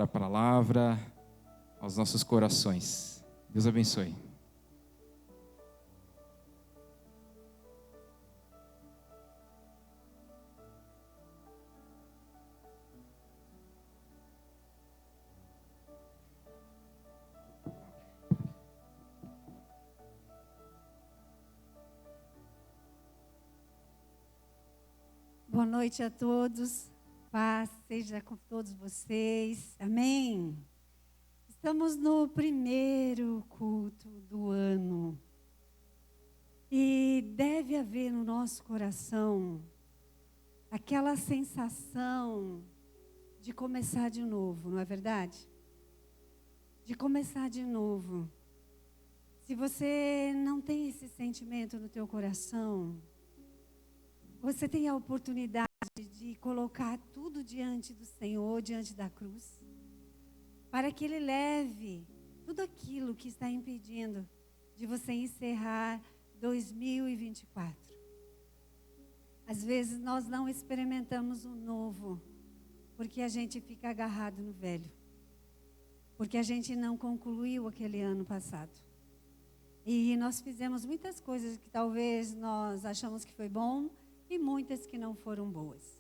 a palavra aos nossos corações. Deus abençoe. Boa noite a todos, paz seja com todos vocês, amém? Estamos no primeiro culto do ano e deve haver no nosso coração aquela sensação de começar de novo, não é verdade? De começar de novo. Se você não tem esse sentimento no teu coração, você tem a oportunidade de colocar tudo diante do Senhor, diante da cruz, para que Ele leve tudo aquilo que está impedindo de você encerrar 2024. Às vezes nós não experimentamos o novo, porque a gente fica agarrado no velho, porque a gente não concluiu aquele ano passado. E nós fizemos muitas coisas que talvez nós achamos que foi bom, e muitas que não foram boas.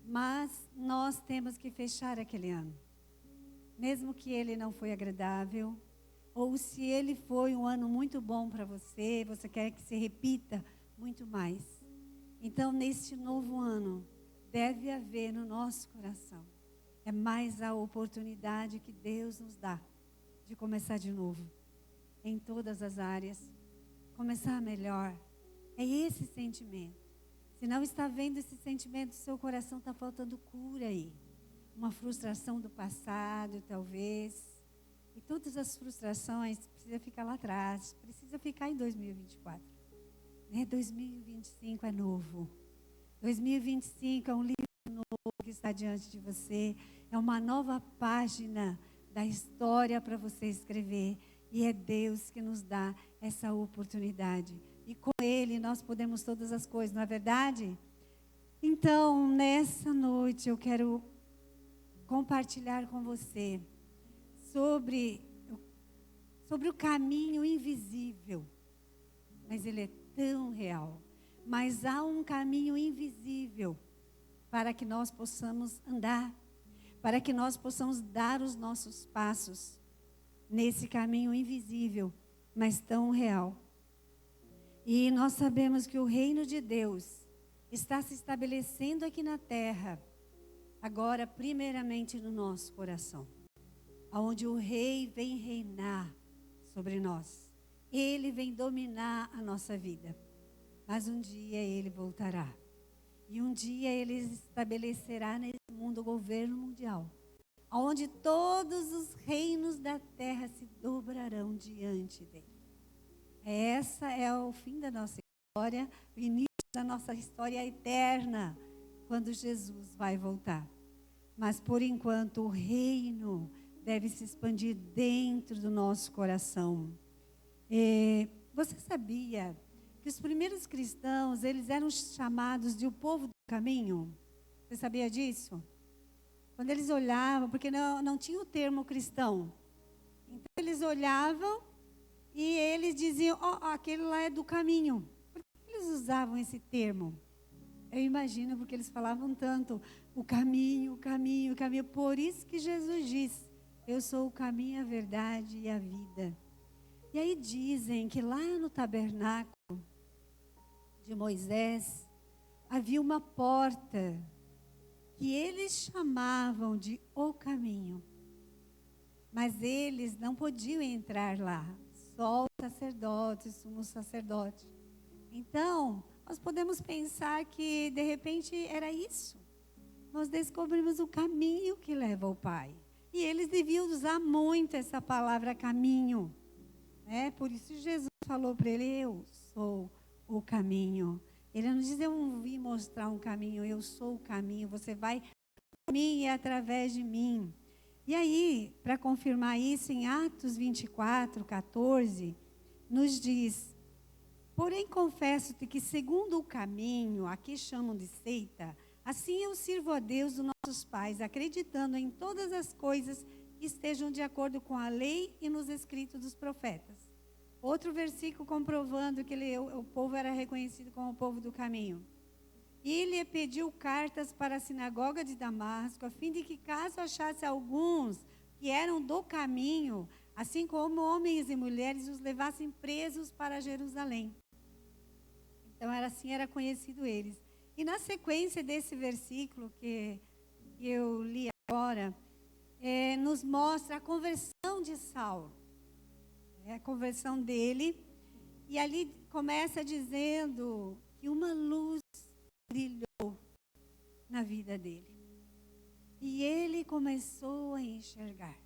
Mas nós temos que fechar aquele ano. Mesmo que ele não foi agradável, ou se ele foi um ano muito bom para você, você quer que se repita muito mais. Então, neste novo ano, deve haver no nosso coração, é mais a oportunidade que Deus nos dá de começar de novo, em todas as áreas, começar melhor. É esse sentimento. Se não está vendo esse sentimento, seu coração está faltando cura aí. Uma frustração do passado, talvez. E todas as frustrações precisam ficar lá atrás. Precisa ficar em 2024. 2025 é novo. 2025 é um livro novo que está diante de você. É uma nova página da história para você escrever. E é Deus que nos dá essa oportunidade. E com Ele nós podemos todas as coisas, não é verdade? Então, nessa noite eu quero compartilhar com você sobre o caminho invisível. Mas ele é tão real. Mas há um caminho invisível para que nós possamos andar, para que nós possamos dar os nossos passos nesse caminho invisível, mas tão real. E nós sabemos que o reino de Deus está se estabelecendo aqui na terra, agora primeiramente no nosso coração, onde o rei vem reinar sobre nós. Ele vem dominar a nossa vida, mas um dia ele voltará. E um dia ele estabelecerá nesse mundo o governo mundial, onde todos os reinos da terra se dobrarão diante dele. Essa é o fim da nossa história, o início da nossa história eterna, quando Jesus vai voltar. Mas, por enquanto, o reino deve se expandir dentro do nosso coração. Você sabia que os primeiros cristãos, eles eram chamados de o povo do caminho? Você sabia disso? Quando eles olhavam, porque não tinha o termo cristão. Então, eles olhavam e eles diziam, aquele lá é do caminho. Por que eles usavam esse termo? Eu imagino porque eles falavam tanto, o caminho, o caminho, o caminho. Por isso que Jesus diz, eu sou o caminho, a verdade e a vida. E aí dizem que lá no tabernáculo de Moisés, havia uma porta que eles chamavam de o caminho. Mas eles não podiam entrar lá, só o sacerdote, o sumo sacerdote. Então, nós podemos pensar que de repente era isso. Nós descobrimos o caminho que leva ao Pai. E eles deviam usar muito essa palavra caminho. Por isso Jesus falou para ele, eu sou o caminho. Ele não diz, eu vim mostrar um caminho, eu sou o caminho, você vai por mim e através de mim. E aí, para confirmar isso, em Atos 24, 14, nos diz, porém confesso-te que segundo o caminho, aqui chamam de seita, assim eu sirvo a Deus, o nosso nossos pais, acreditando em todas as coisas que estejam de acordo com a lei e nos escritos dos profetas. Outro versículo comprovando que o povo era reconhecido como o povo do caminho. E lhe pediu cartas para a sinagoga de Damasco, a fim de que, caso achasse alguns que eram do caminho, assim como homens e mulheres, os levassem presos para Jerusalém. Então, era conhecido eles. E na sequência desse versículo que eu li agora, nos mostra a conversão de Saulo. A conversão dele. E ali começa dizendo que uma luz brilhou na vida dele. E ele começou a enxergar.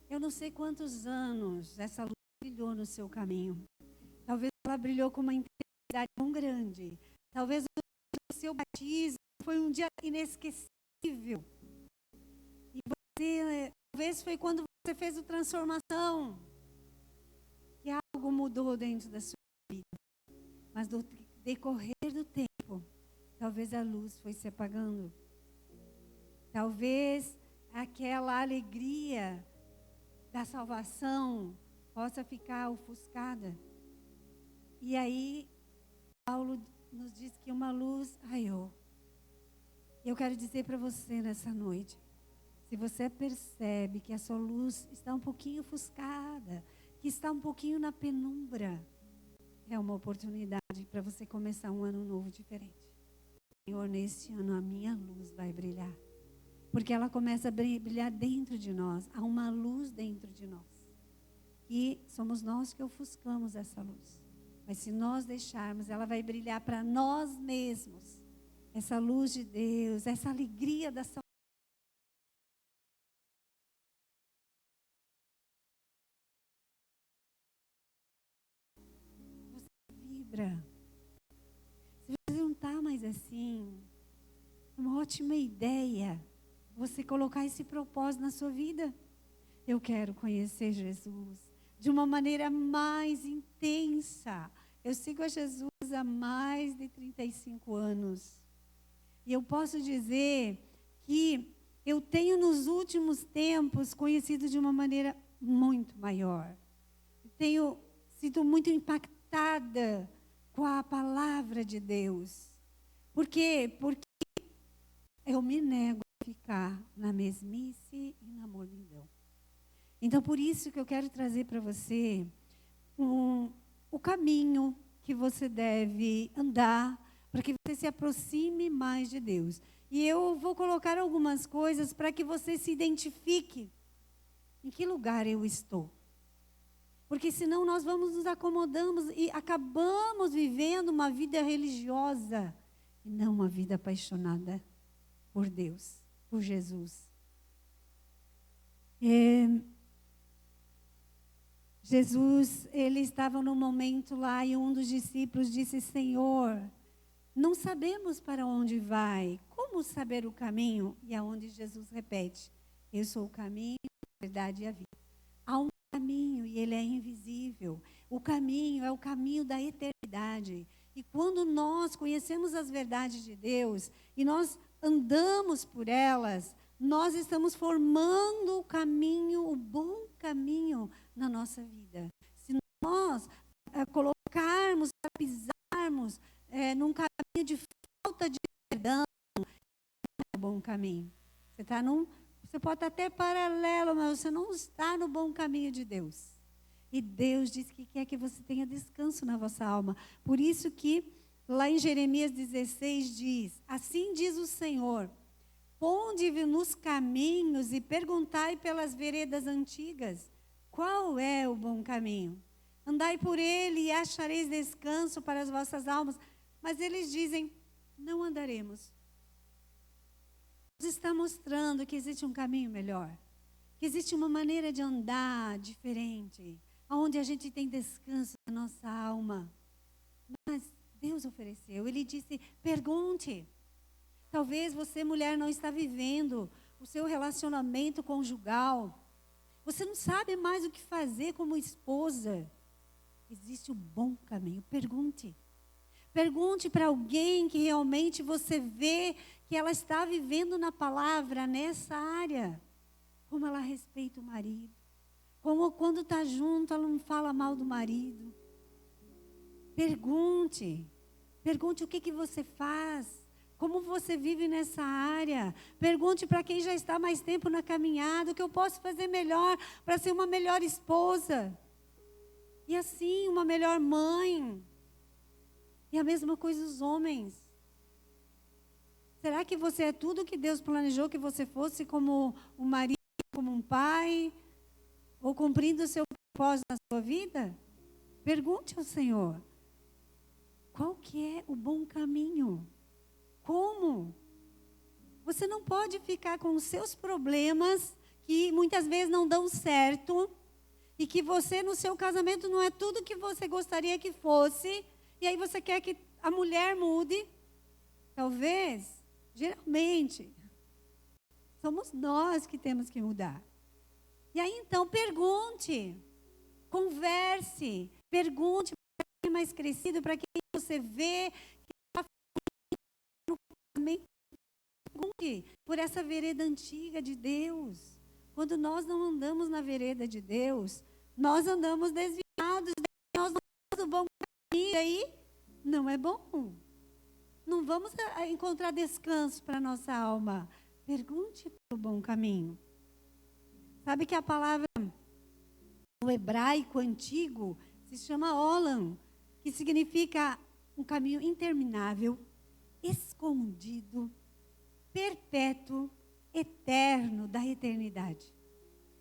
Eu não sei quantos anos essa luz brilhou no seu caminho. Talvez ela brilhou com uma intensidade tão grande. Talvez o seu batismo foi um dia inesquecível. E talvez foi quando você fez a transformação que algo mudou dentro da sua vida. Mas no decorrer do tempo, talvez a luz foi se apagando. Talvez aquela alegria da salvação possa ficar ofuscada. E aí, Paulo nos diz que uma luz raiou. Eu quero dizer para você nessa noite, se você percebe que a sua luz está um pouquinho ofuscada, que está um pouquinho na penumbra, é uma oportunidade para você começar um ano novo diferente. Senhor, neste ano a minha luz vai brilhar. Porque ela começa a brilhar dentro de nós. Há uma luz dentro de nós. E somos nós que ofuscamos essa luz. Mas se nós deixarmos, ela vai brilhar para nós mesmos. Essa luz de Deus, essa alegria da salvação. Você vibra. Se você não está mais assim, é uma ótima ideia você colocar esse propósito na sua vida. Eu quero conhecer Jesus de uma maneira mais intensa. Eu sigo a Jesus há mais de 35 anos. E eu posso dizer que eu tenho nos últimos tempos conhecido de uma maneira muito maior. Eu tenho sido muito impactada com a palavra de Deus. Por quê? Porque eu me nego a ficar na mesmice e na mornidão. Então, por isso que eu quero trazer para você o caminho que você deve andar para que você se aproxime mais de Deus. E eu vou colocar algumas coisas para que você se identifique em que lugar eu estou. Porque senão nós nos acomodamos e acabamos vivendo uma vida religiosa e não uma vida apaixonada por Deus, por Jesus. Jesus, ele estava num momento lá e um dos discípulos disse: Senhor, não sabemos para onde vai, como saber o caminho? E aonde Jesus repete: eu sou o caminho, a verdade e a vida. Há um caminho e ele é invisível. O caminho é o caminho da eternidade. E quando nós conhecemos as verdades de Deus e nós andamos por elas, nós estamos formando o caminho, o bom caminho na nossa vida. Se nós colocarmos, pisarmos num caminho de falta de perdão, não é o bom caminho. Você pode estar até paralelo, mas você não está no bom caminho de Deus. E Deus diz que quer que você tenha descanso na vossa alma. Por isso que lá em Jeremias 16 diz: assim diz o Senhor, ponde-vos nos caminhos e perguntai pelas veredas antigas, qual é o bom caminho? Andai por ele e achareis descanso para as vossas almas. Mas eles dizem: não andaremos. Deus está mostrando que existe um caminho melhor, que existe uma maneira de andar diferente, onde a gente tem descanso na nossa alma. Mas Deus ofereceu, ele disse: pergunte. Talvez você, mulher, não está vivendo o seu relacionamento conjugal. Você não sabe mais o que fazer como esposa. Existe um bom caminho. Pergunte. Pergunte para alguém que realmente você vê que ela está vivendo na palavra nessa área. Como ela respeita o marido. Como quando está junto, ela não fala mal do marido. Pergunte. Pergunte o que você faz. Como você vive nessa área. Pergunte para quem já está mais tempo na caminhada. O que eu posso fazer melhor para ser uma melhor esposa. E assim, uma melhor mãe. E a mesma coisa os homens. Será que você é tudo que Deus planejou que você fosse, como um marido, como um pai? Ou cumprindo o seu propósito na sua vida? Pergunte ao Senhor. Qual que é o bom caminho? Como? Você não pode ficar com os seus problemas, que muitas vezes não dão certo, e que você no seu casamento não é tudo que você gostaria que fosse, e aí você quer que a mulher mude. Talvez, geralmente, somos nós que temos que mudar. E aí então pergunte, converse, pergunte para quem é mais crescido, para quem você vê que está no casamento. Pergunte por essa vereda antiga de Deus. Quando nós não andamos na vereda de Deus, nós andamos desviados, nós não andamos no bom caminho, e aí não é bom. Não vamos encontrar descanso para a nossa alma. Pergunte pelo bom caminho. Sabe que a palavra no hebraico antigo se chama olam, que significa um caminho interminável, escondido, perpétuo, eterno, da eternidade.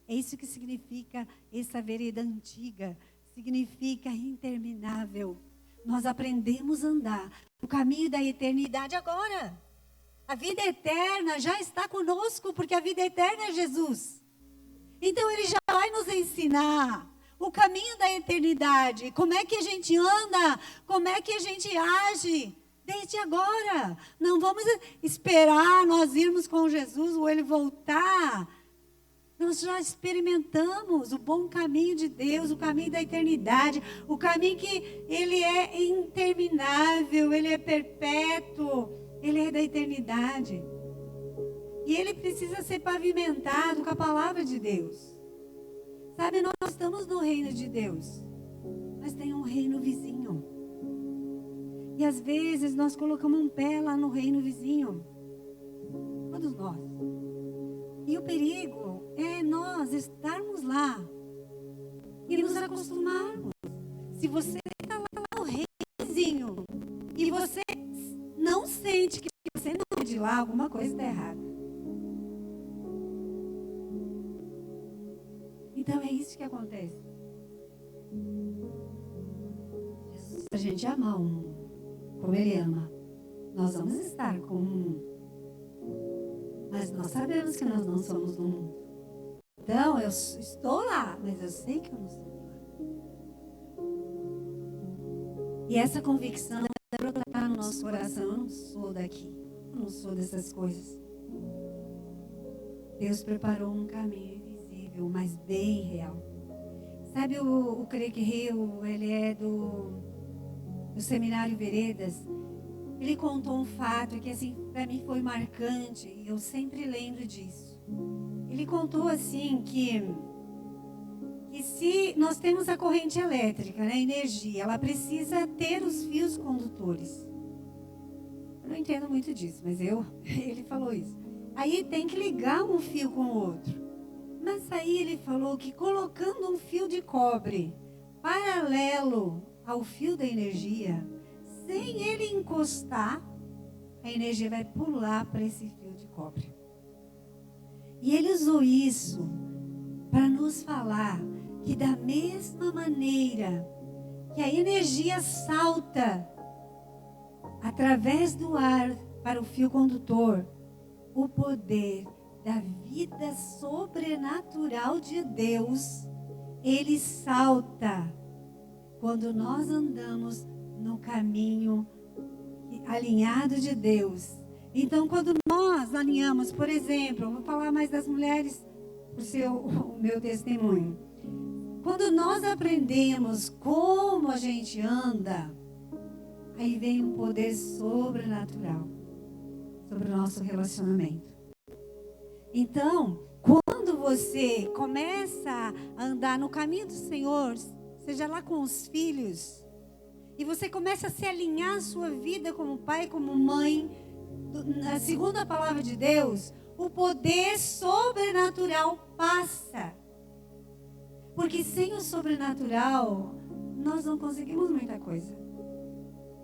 É isso que significa essa vereda antiga, significa interminável. Nós aprendemos a andar no caminho da eternidade agora. A vida eterna já está conosco, porque a vida eterna é Jesus. Então ele já vai nos ensinar o caminho da eternidade, como é que a gente anda, como é que a gente age, desde agora. Não vamos esperar nós irmos com Jesus ou ele voltar. Nós já experimentamos o bom caminho de Deus, o caminho da eternidade, o caminho que ele é interminável, ele é perpétuo, ele é da eternidade. E ele precisa ser pavimentado com a palavra de Deus. Sabe, nós estamos no reino de Deus, mas tem um reino vizinho. E às vezes nós colocamos um pé lá no reino vizinho. Todos nós. E o perigo é nós estarmos lá e nos acostumarmos. Se você está lá no reino vizinho e você não sente que você não é de lá, alguma coisa está errada. Então é isso que acontece. Jesus, a gente ama um como ele ama. Nós vamos estar com um. Mas nós sabemos que nós não somos do mundo. Então eu estou lá, mas eu sei que eu não sou de lá. E essa convicção deve brotar no nosso coração. Eu não sou daqui. Eu não sou dessas coisas. Deus preparou um caminho invisível, mas bem real. Sabe o Craig Hill, ele é do Seminário Veredas. Ele contou um fato que assim, para mim foi marcante, e eu sempre lembro disso. Ele contou assim que se nós temos a corrente elétrica, né, a energia, ela precisa ter os fios condutores. Eu não entendo muito disso, mas ele falou isso. Aí tem que ligar um fio com o outro. Mas aí ele falou que colocando um fio de cobre paralelo ao fio da energia, sem ele encostar, a energia vai pular para esse fio de cobre. E ele usou isso para nos falar que da mesma maneira que a energia salta através do ar para o fio condutor, o poder da vida sobrenatural de Deus, ele salta quando nós andamos no caminho alinhado de Deus. Então, quando nós alinhamos, por exemplo, eu vou falar mais das mulheres, o meu testemunho. Quando nós aprendemos como a gente anda, aí vem um poder sobrenatural sobre o nosso relacionamento. Então, quando você começa a andar no caminho do Senhor, seja lá com os filhos, e você começa a se alinhar a sua vida como pai, como mãe, segundo a palavra de Deus, o poder sobrenatural passa. Porque sem o sobrenatural, nós não conseguimos muita coisa.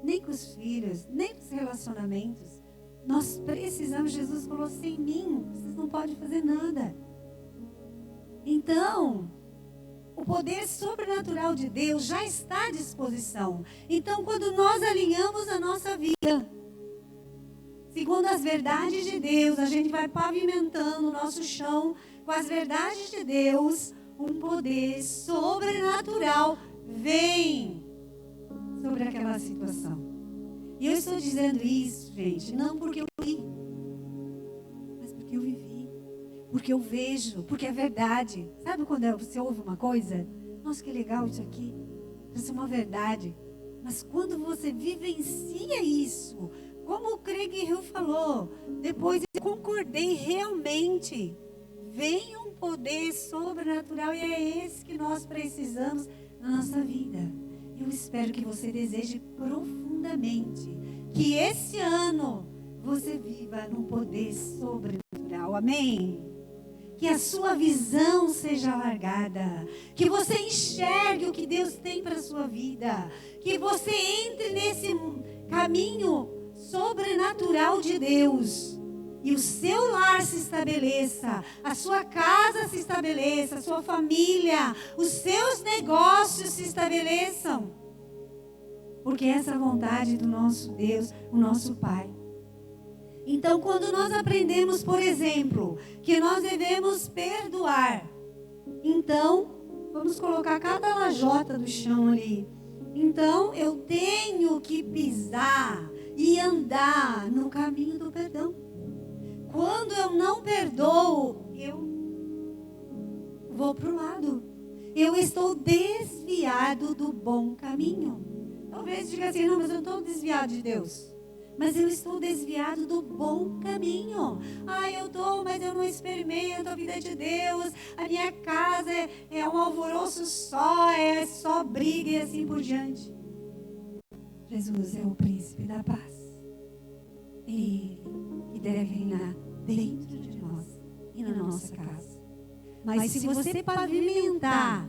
Nem com os filhos, nem com os relacionamentos. Nós precisamos, Jesus falou, sem mim, vocês não podem fazer nada. Então, o poder sobrenatural de Deus já está à disposição. Então, quando nós alinhamos a nossa vida, segundo as verdades de Deus, a gente vai pavimentando o nosso chão com as verdades de Deus, um poder sobrenatural vem sobre aquela situação. E eu estou dizendo isso, gente, não porque eu li, mas porque eu vivi, porque eu vejo, porque é verdade. Sabe quando você ouve uma coisa? Nossa, que legal isso aqui, isso é uma verdade. Mas quando você vivencia isso, como o Craig Hill falou, depois eu concordei realmente, vem um poder sobrenatural e é esse que nós precisamos na nossa vida. Eu espero que você deseje profundamente que esse ano você viva num poder sobrenatural. Amém? Que a sua visão seja alargada, que você enxergue o que Deus tem para a sua vida, que você entre nesse caminho sobrenatural de Deus. E o seu lar se estabeleça, a sua casa se estabeleça, a sua família, os seus negócios se estabeleçam. Porque essa é a vontade do nosso Deus, o nosso Pai. Então, quando nós aprendemos, por exemplo, que nós devemos perdoar, então, vamos colocar cada lajota do chão ali. Então, eu tenho que pisar e andar no caminho do perdão. Quando eu não perdoo, eu vou para o lado. Eu estou desviado do bom caminho. Talvez diga assim, não, mas eu não estou desviado de Deus. Mas eu estou desviado do bom caminho. Eu estou, mas eu não experimento a vida de Deus. A minha casa é um alvoroço só, é só briga e assim por diante. Jesus é o príncipe da paz. Ele que deve reinar dentro de nós e na nossa casa. Mas se você pavimentar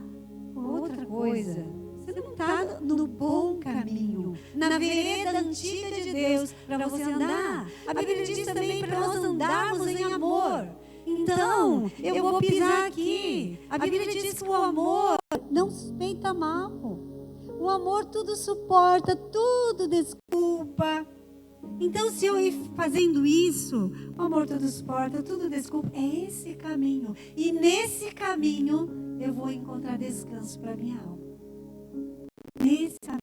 com outra coisa, você não está no bom caminho, na vereda antiga de Deus para você andar. A Bíblia diz também para nós andarmos em amor. Então, eu vou pisar aqui. A Bíblia diz que o amor não suspeita mal. O amor tudo suporta, tudo desculpa. Então, se eu ir fazendo isso, o amor tudo suporta, tudo desculpa, é esse caminho. E nesse caminho, eu vou encontrar descanso para minha alma. Nesse caminho.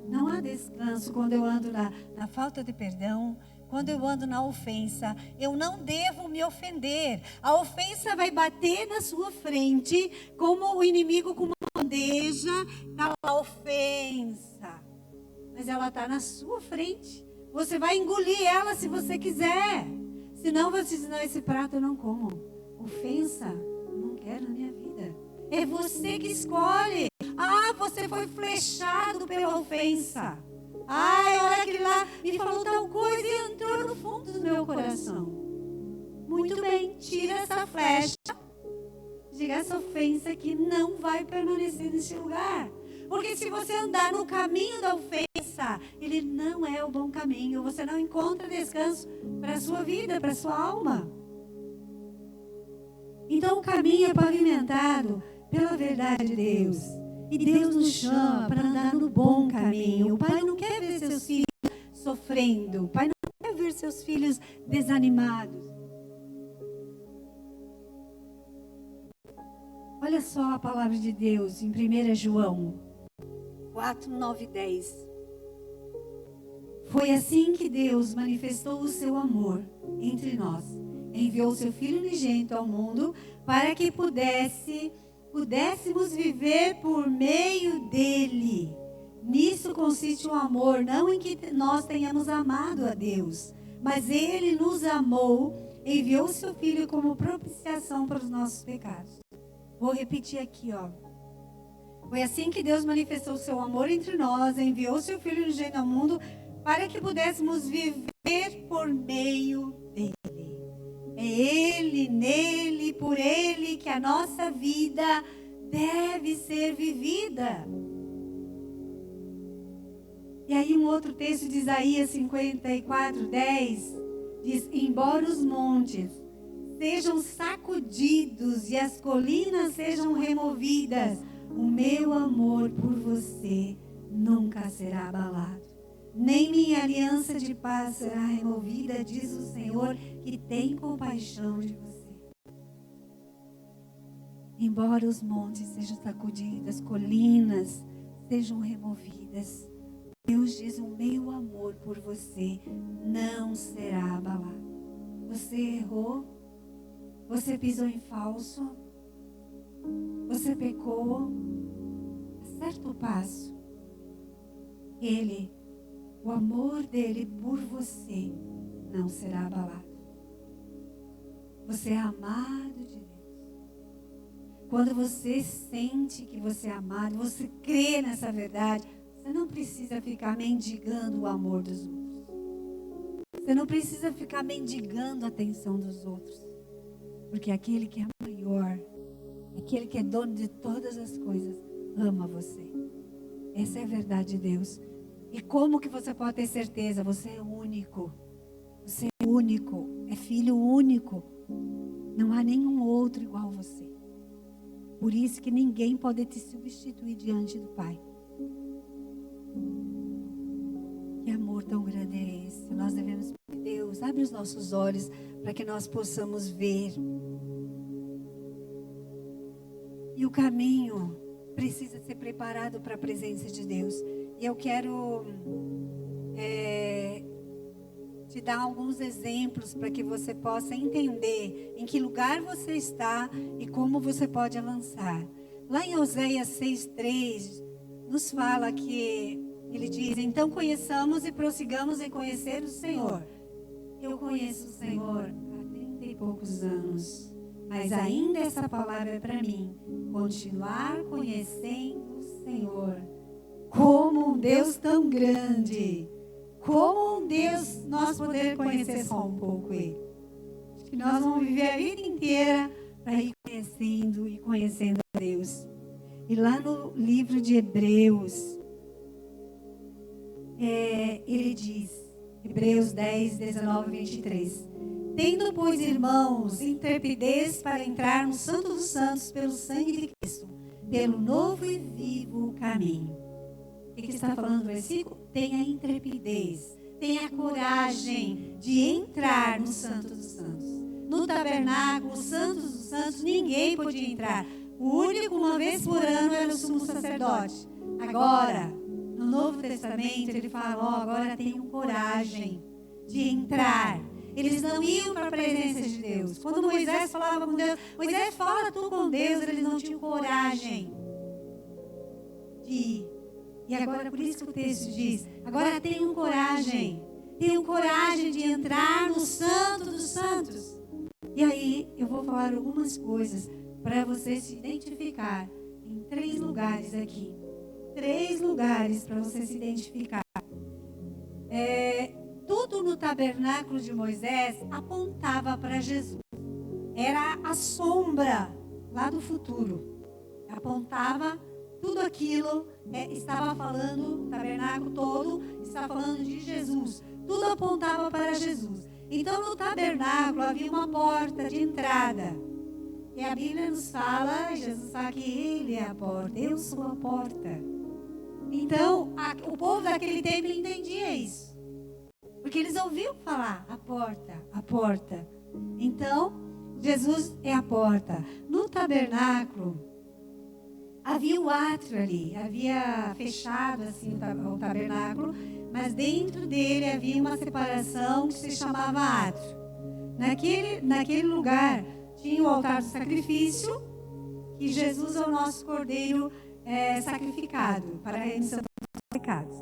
Não há descanso quando eu ando na falta de perdão, quando eu ando na ofensa. Eu não devo me ofender. A ofensa vai bater na sua frente, como o inimigo com uma bandeja, a ofensa. Mas ela está na sua frente. Você vai engolir ela se você quiser. Senão você diz, não, esse prato eu não como. Ofensa, eu não quero na minha vida. É você que escolhe. Você foi flechado pela ofensa. Olha aquele lá me falou tal coisa e entrou no fundo do meu coração. Muito bem, tira essa flecha. Diga essa ofensa que não vai permanecer nesse lugar. Porque se você andar no caminho da ofensa, ele não é o bom caminho. Você não encontra descanso para a sua vida, para a sua alma. Então o caminho é pavimentado pela verdade de Deus. E Deus nos chama para andar no bom caminho. O Pai não quer ver seus filhos sofrendo. O Pai não quer ver seus filhos desanimados. Olha só a palavra de Deus em 1 João 4, 9 e 10. Foi assim que Deus manifestou o seu amor entre nós. Enviou seu Filho unigênito ao mundo para que pudéssemos viver por meio dele. Nisso consiste o amor, não em que nós tenhamos amado a Deus, mas Ele nos amou, enviou seu Filho como propiciação para os nossos pecados. Vou repetir aqui, ó. Foi assim que Deus manifestou seu amor entre nós, enviou seu Filho unigênito ao mundo para que pudéssemos viver por meio dele. É Ele, nele, por Ele que a nossa vida deve ser vivida. E aí um outro texto de Isaías 54:10 diz: embora os montes sejam sacudidos e as colinas sejam removidas, o meu amor por você nunca será abalado. Nem minha aliança de paz será removida, diz o Senhor, que tem compaixão de você. Embora os montes sejam sacudidos, as colinas sejam removidas, Deus diz: o meu amor por você não será abalado. Você errou, você pisou em falso, você pecou, acerta o passo. O amor dele por você não será abalado. Você é amado de Deus. Quando você sente que você é amado, você crê nessa verdade, você não precisa ficar mendigando o amor dos outros. Você não precisa ficar mendigando a atenção dos outros. Porque aquele que é maior, aquele que é dono de todas as coisas, ama você. Essa é a verdade de Deus. E como que você pode ter certeza? Você é único. Você é único. É filho único. Não há nenhum outro igual a você. Por isso que ninguém pode te substituir diante do Pai. Que amor tão grande é esse? Nós devemos pedir: Deus, abre os nossos olhos para que nós possamos ver. E o caminho precisa ser preparado para a presença de Deus. E eu quero te dar alguns exemplos para que você possa entender em que lugar você está e como você pode avançar. Lá em Oséias 6:3, nos fala que ele diz: então conheçamos e prossigamos em conhecer o Senhor. Eu conheço o Senhor há 30 e poucos anos, mas ainda essa palavra é para mim: continuar conhecendo o Senhor. Como um Deus tão grande, como um Deus nós poder conhecer só um pouco Ele. Acho que nós vamos viver a vida inteira para ir conhecendo e conhecendo a Deus. E lá no livro de Hebreus, ele diz, Hebreus 10, 19 e 23: tendo, pois, irmãos, intrepidez para entrar no Santo dos Santos pelo sangue de Cristo, pelo novo e vivo caminho. O que está falando o versículo? Tenha intrepidez, tenha coragem de entrar no Santo dos Santos. No tabernáculo, o Santo dos Santos, ninguém podia entrar. O único, uma vez por ano, era o sumo sacerdote. Agora, no Novo Testamento, ele fala: agora tenham coragem de entrar. Eles não iam para a presença de Deus. Quando Moisés falava com Deus: Moisés, fala tu com Deus, eles não tinham coragem de ir. E agora, por isso que o texto diz: agora tenham coragem de entrar no Santo dos Santos. E aí, eu vou falar algumas coisas para você se identificar em 3 lugares aqui. 3 lugares para você se identificar. Tudo no tabernáculo de Moisés apontava para Jesus. Era a sombra lá do futuro. Apontava tudo aquilo, estava falando, o tabernáculo todo estava falando de Jesus. Tudo apontava para Jesus. Então no tabernáculo havia uma porta de entrada. E a Bíblia nos fala, Jesus fala que Ele é a porta, eu sou a porta. Então o povo daquele tempo entendia isso. Porque eles ouviam falar: a porta, a porta. Então, Jesus é a porta. No tabernáculo, havia o átrio ali, havia fechado assim o tabernáculo, mas dentro dele havia uma separação que se chamava átrio. Naquele lugar tinha o altar do sacrifício, que Jesus é o nosso cordeiro sacrificado para a remissão pecados.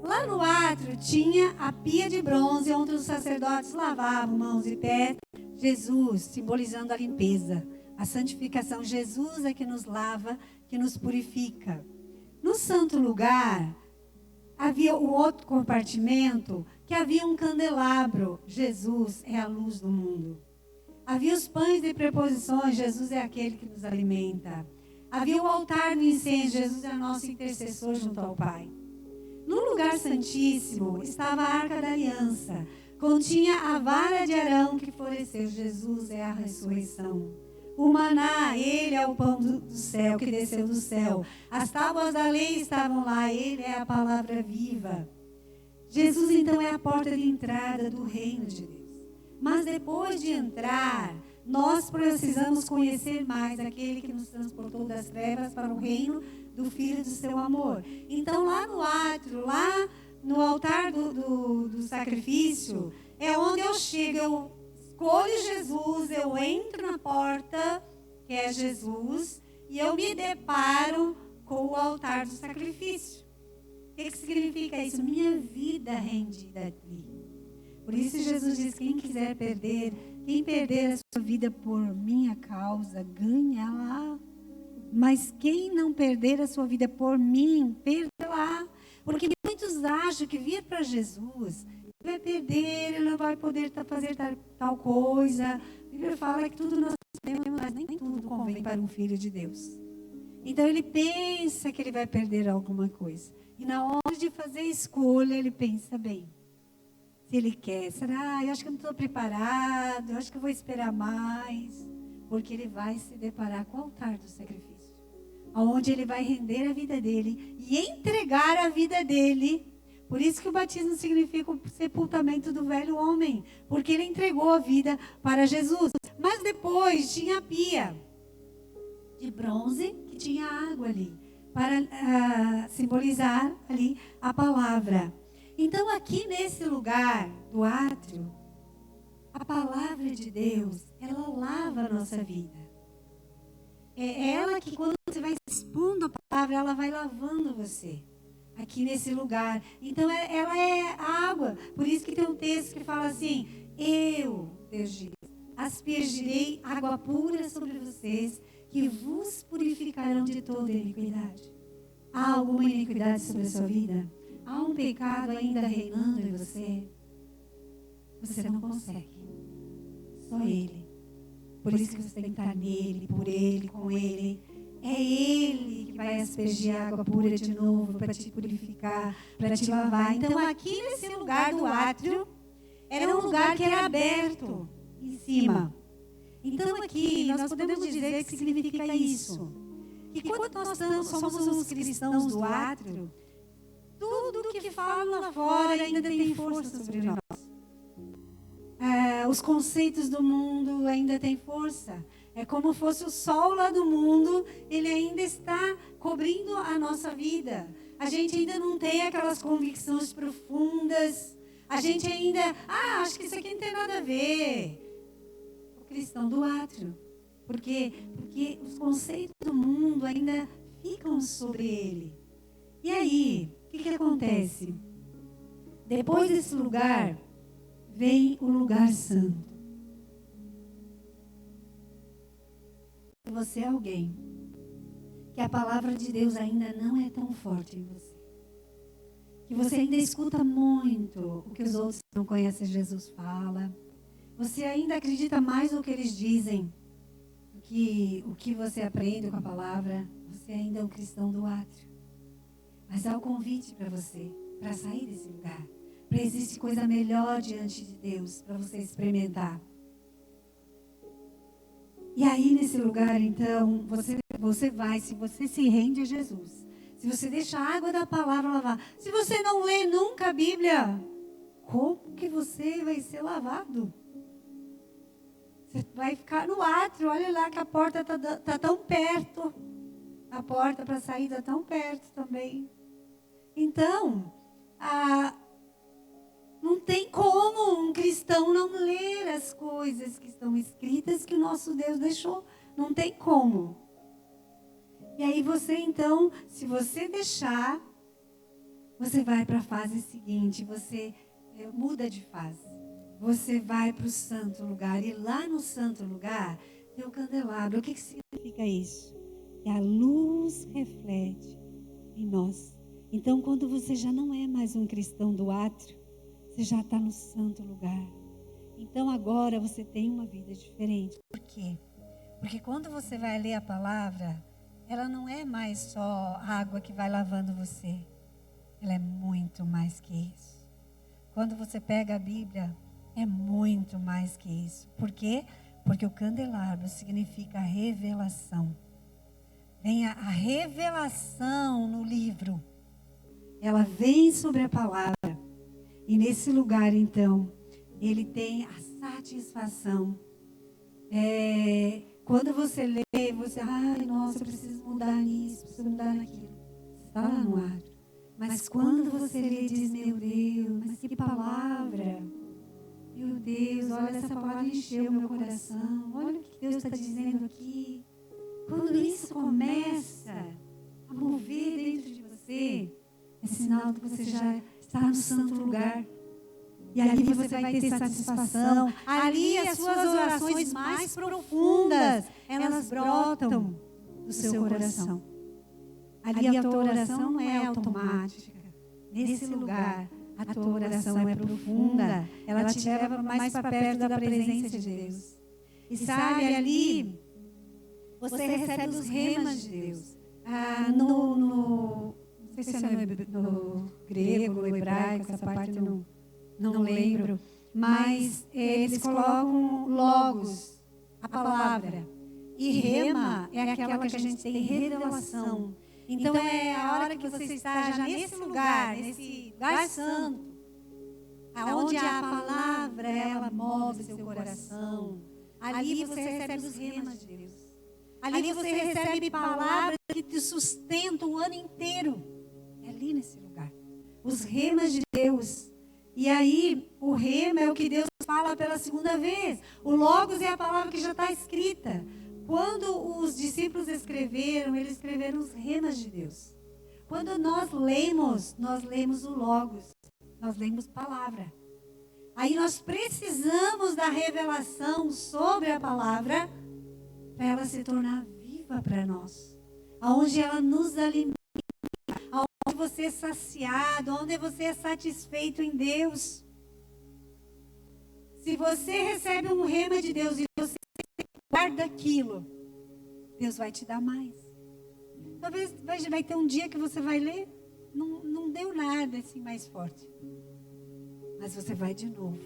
Lá no átrio tinha a pia de bronze, onde os sacerdotes lavavam mãos e pés. Jesus, simbolizando a limpeza, a santificação. Jesus é que nos lava, que nos purifica. No santo lugar, havia o outro compartimento, que havia um candelabro. Jesus é a luz do mundo. Havia os pães de preposições. Jesus é aquele que nos alimenta. Havia o altar do incenso. Jesus é nosso intercessor junto ao Pai. No lugar santíssimo estava a arca da aliança. Continha a vara de Arão que floresceu. Jesus é a ressurreição. O maná, ele é o pão do céu, que desceu do céu. As tábuas da lei estavam lá, ele é a palavra viva. Jesus, então, é a porta de entrada do reino de Deus. Mas depois de entrar, nós precisamos conhecer mais aquele que nos transportou das trevas para o reino do Filho do seu amor. Então, lá no átrio, lá no altar do sacrifício, é onde eu chego, eu escolho Jesus, eu entro na porta, que é Jesus, e eu me deparo com o altar do sacrifício. O que significa isso? Minha vida rendida ali. Por isso Jesus diz, quem perder a sua vida por minha causa, ganha-la. Mas quem não perder a sua vida por mim, perderá. Porque muitos acham que vir para Jesus vai perder, ele não vai poder fazer tal coisa. A Bíblia fala que tudo nós temos, mas nem tudo convém para um filho de Deus. Então ele pensa que ele vai perder alguma coisa. E na hora de fazer a escolha, ele pensa bem. Se ele quer, será? Eu acho que eu não estou preparado, eu acho que eu vou esperar mais. Porque ele vai se deparar com o altar do sacrifício. Onde ele vai render a vida dele e entregar a vida dele. Por isso que o batismo significa o sepultamento do velho homem, porque ele entregou a vida para Jesus. Mas depois tinha a pia de bronze, que tinha água ali, para simbolizar ali a palavra. Então aqui nesse lugar do átrio, a palavra de Deus, ela lava a nossa vida. É ela que quando você vai expondo a palavra, ela vai lavando você. Aqui nesse lugar. Então ela é água. Por isso que tem um texto que fala assim: eu, Deus diz, aspergirei água pura sobre vocês, que vos purificarão de toda iniquidade. Há alguma iniquidade sobre a sua vida? Há um pecado ainda reinando em você? Você não consegue. Só Ele. Por isso que você tem que estar nele, por Ele, com Ele. É Ele que vai aspergir água pura de novo para te purificar, para te lavar. Então aqui nesse lugar do átrio, era um lugar que era aberto em cima. Então aqui nós podemos dizer que significa isso. Que quando nós somos os cristãos do átrio, tudo que falam lá fora ainda tem força sobre nós. Os conceitos do mundo ainda têm força. É como fosse o sol lá do mundo, ele ainda está cobrindo a nossa vida. A gente ainda não tem aquelas convicções profundas. A gente ainda, acho que isso aqui não tem nada a ver. O cristão do átrio. Porque os conceitos do mundo ainda ficam sobre ele. E aí, o que acontece? Depois desse lugar, vem o lugar santo. Você é alguém que a palavra de Deus ainda não é tão forte em você. Que você ainda escuta muito o que os outros que não conhecem Jesus fala. Você ainda acredita mais no que eles dizem do que o que você aprende com a palavra. Você ainda é um cristão do átrio. Mas há um convite para você, para sair desse lugar. Para existir coisa melhor diante de Deus, para você experimentar. E aí, nesse lugar, então, você vai, se você se rende a Jesus, se você deixa a água da palavra lavar, se você não lê nunca a Bíblia, como que você vai ser lavado? Você vai ficar no átrio, olha lá que a porta está tão perto, a porta para sair está tão perto também. Então, não tem como um cristão não ler as coisas que estão escritas que o nosso Deus deixou. Não tem como. E aí você, então, se você deixar, você vai para a fase seguinte, você muda de fase. Você vai para o santo lugar. E lá no santo lugar tem o candelabro. O que significa isso? Que a luz reflete em nós. Então, quando você já não é mais um cristão do átrio, você já está no santo lugar. Então, agora você tem uma vida diferente. Por quê? Porque quando você vai ler a palavra, ela não é mais só água que vai lavando você. Ela é muito mais que isso. Quando você pega a Bíblia, é muito mais que isso. Por quê? Porque o candelabro significa revelação. Vem a revelação no livro. Ela vem sobre a palavra. E nesse lugar, então, ele tem a satisfação. Quando você lê, você, ai, nossa, eu preciso mudar nisso, preciso mudar naquilo. Está lá no ar. Mas quando você lê, diz, meu Deus, mas que palavra. Meu Deus, olha, essa palavra encheu o meu coração. Olha o que Deus está dizendo aqui. Quando isso começa a mover dentro de você, é sinal que você já está no santo lugar. E ali você vai ter satisfação. Ali as suas orações mais profundas, elas brotam do seu coração. Ali a tua oração não é automática. Nesse lugar, a tua oração é profunda. Ela te leva mais para perto da presença de Deus. E sabe, ali você recebe os remas de Deus. Não sei se é no grego, no hebraico, essa parte eu não lembro. Mas eles colocam logos, a palavra. E rema é aquela que a gente tem revelação. Então é a hora que você está já nesse lugar santo, onde a palavra, ela move seu coração. Ali você recebe os remas de Deus. Ali você recebe palavras que te sustentam o ano inteiro. É ali nesse lugar. Os remas de Deus. E aí, o rema é o que Deus fala pela segunda vez. O logos é a palavra que já está escrita. Quando os discípulos escreveram, eles escreveram os remas de Deus. Quando nós lemos o logos. Nós lemos palavra. Aí nós precisamos da revelação sobre a palavra para ela se tornar viva para nós. Aonde ela nos alimenta, aonde você é saciado, onde você é satisfeito em Deus. Se você recebe um rema de Deus e você guarda aquilo, Deus vai te dar mais. Talvez vai ter um dia que você vai ler, não deu nada assim mais forte. Mas você vai de novo.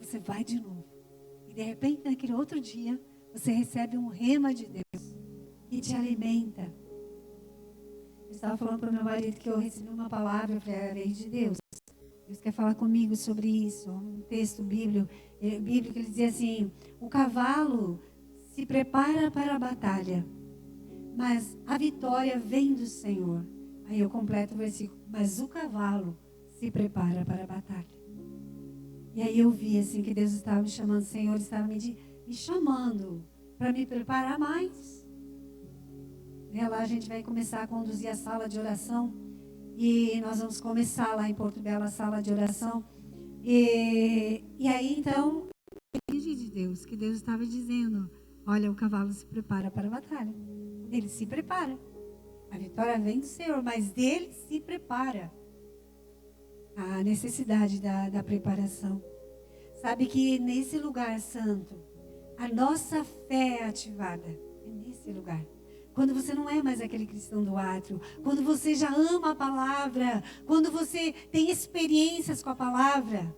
Você vai de novo. E de repente, naquele outro dia, você recebe um rema de Deus que te alimenta. Eu estava falando para o meu marido que eu recebi uma palavra, veio de Deus. Deus quer falar comigo sobre isso. Um texto bíblico, ele dizia assim: o cavalo se prepara para a batalha, mas a vitória vem do Senhor. Aí eu completo o versículo: mas o cavalo se prepara para a batalha. E aí eu vi assim que Deus estava me chamando, o Senhor estava me chamando para me preparar mais. Lá a gente vai começar a conduzir a sala de oração. E nós vamos começar lá em Porto Belo a sala de oração. E aí então, eu entendi de Deus, que Deus estava dizendo: olha, o cavalo se prepara para a batalha. Ele se prepara. A vitória vem do Senhor, mas dele se prepara. A necessidade da preparação. Sabe que nesse lugar santo, a nossa fé é ativada. É nesse lugar. Quando você não é mais aquele cristão do átrio, quando você já ama a palavra, quando você tem experiências com a palavra,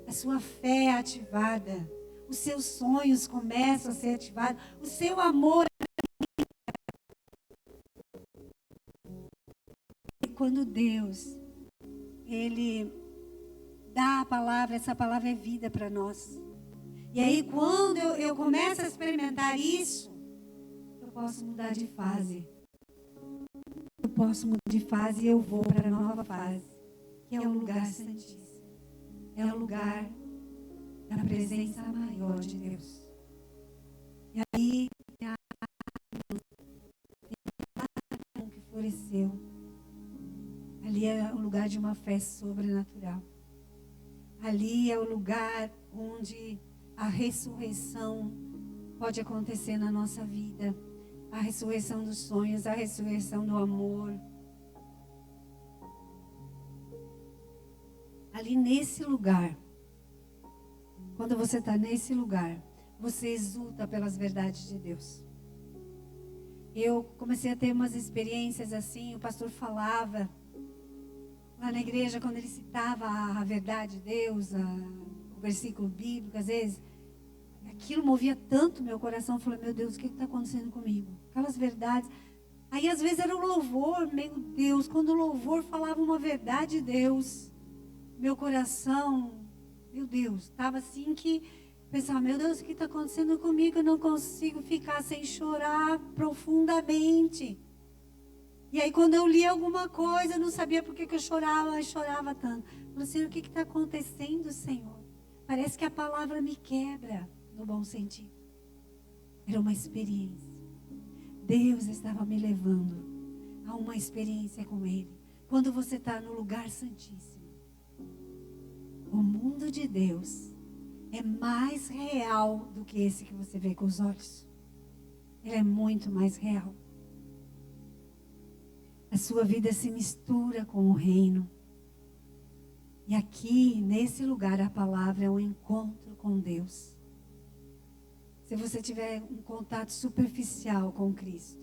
a sua fé é ativada, os seus sonhos começam a ser ativados, o seu amor é... Quando Deus, Ele dá a palavra, essa palavra é vida para nós. E aí quando eu começo a experimentar isso, eu posso mudar de fase. Eu posso mudar de fase e eu vou para a nova fase, que é o lugar santíssimo. É o lugar da presença maior de Deus. E aí, que floresceu. Ali é o lugar de uma fé sobrenatural. Ali é o lugar onde a ressurreição pode acontecer na nossa vida. A ressurreição dos sonhos, a ressurreição do amor. Ali nesse lugar, quando você está nesse lugar, você exulta pelas verdades de Deus. Eu comecei a ter umas experiências assim, o pastor falava lá na igreja, quando ele citava a verdade de Deus, o versículo bíblico, às vezes, aquilo movia tanto meu coração. Eu falei, meu Deus, o que está acontecendo comigo? Aquelas verdades. Aí às vezes era o louvor, meu Deus, quando o louvor falava uma verdade de Deus, meu coração, meu Deus, estava assim que pensava, meu Deus, o que está acontecendo comigo? Eu não consigo ficar sem chorar profundamente. E aí quando eu lia alguma coisa, eu não sabia por que eu chorava, mas chorava tanto. Eu falei, Senhor, o que está acontecendo, Senhor? Parece que a palavra me quebra, no bom sentido. Era uma experiência. Deus estava me levando a uma experiência com Ele. Quando você está no lugar santíssimo, o mundo de Deus é mais real do que esse que você vê com os olhos. Ele é muito mais real. A sua vida se mistura com o reino. E aqui, nesse lugar, a palavra é um encontro com Deus. Se você tiver um contato superficial com Cristo,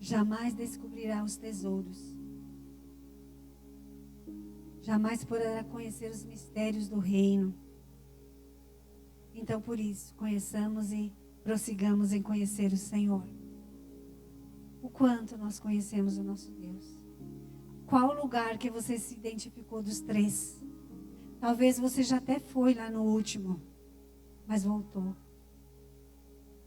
jamais descobrirá os tesouros. Jamais poderá conhecer os mistérios do reino. Então, por isso, conheçamos e prossigamos em conhecer o Senhor. O quanto nós conhecemos o nosso Deus. Qual lugar que você se identificou dos 3? Talvez você já até foi lá no último, mas voltou.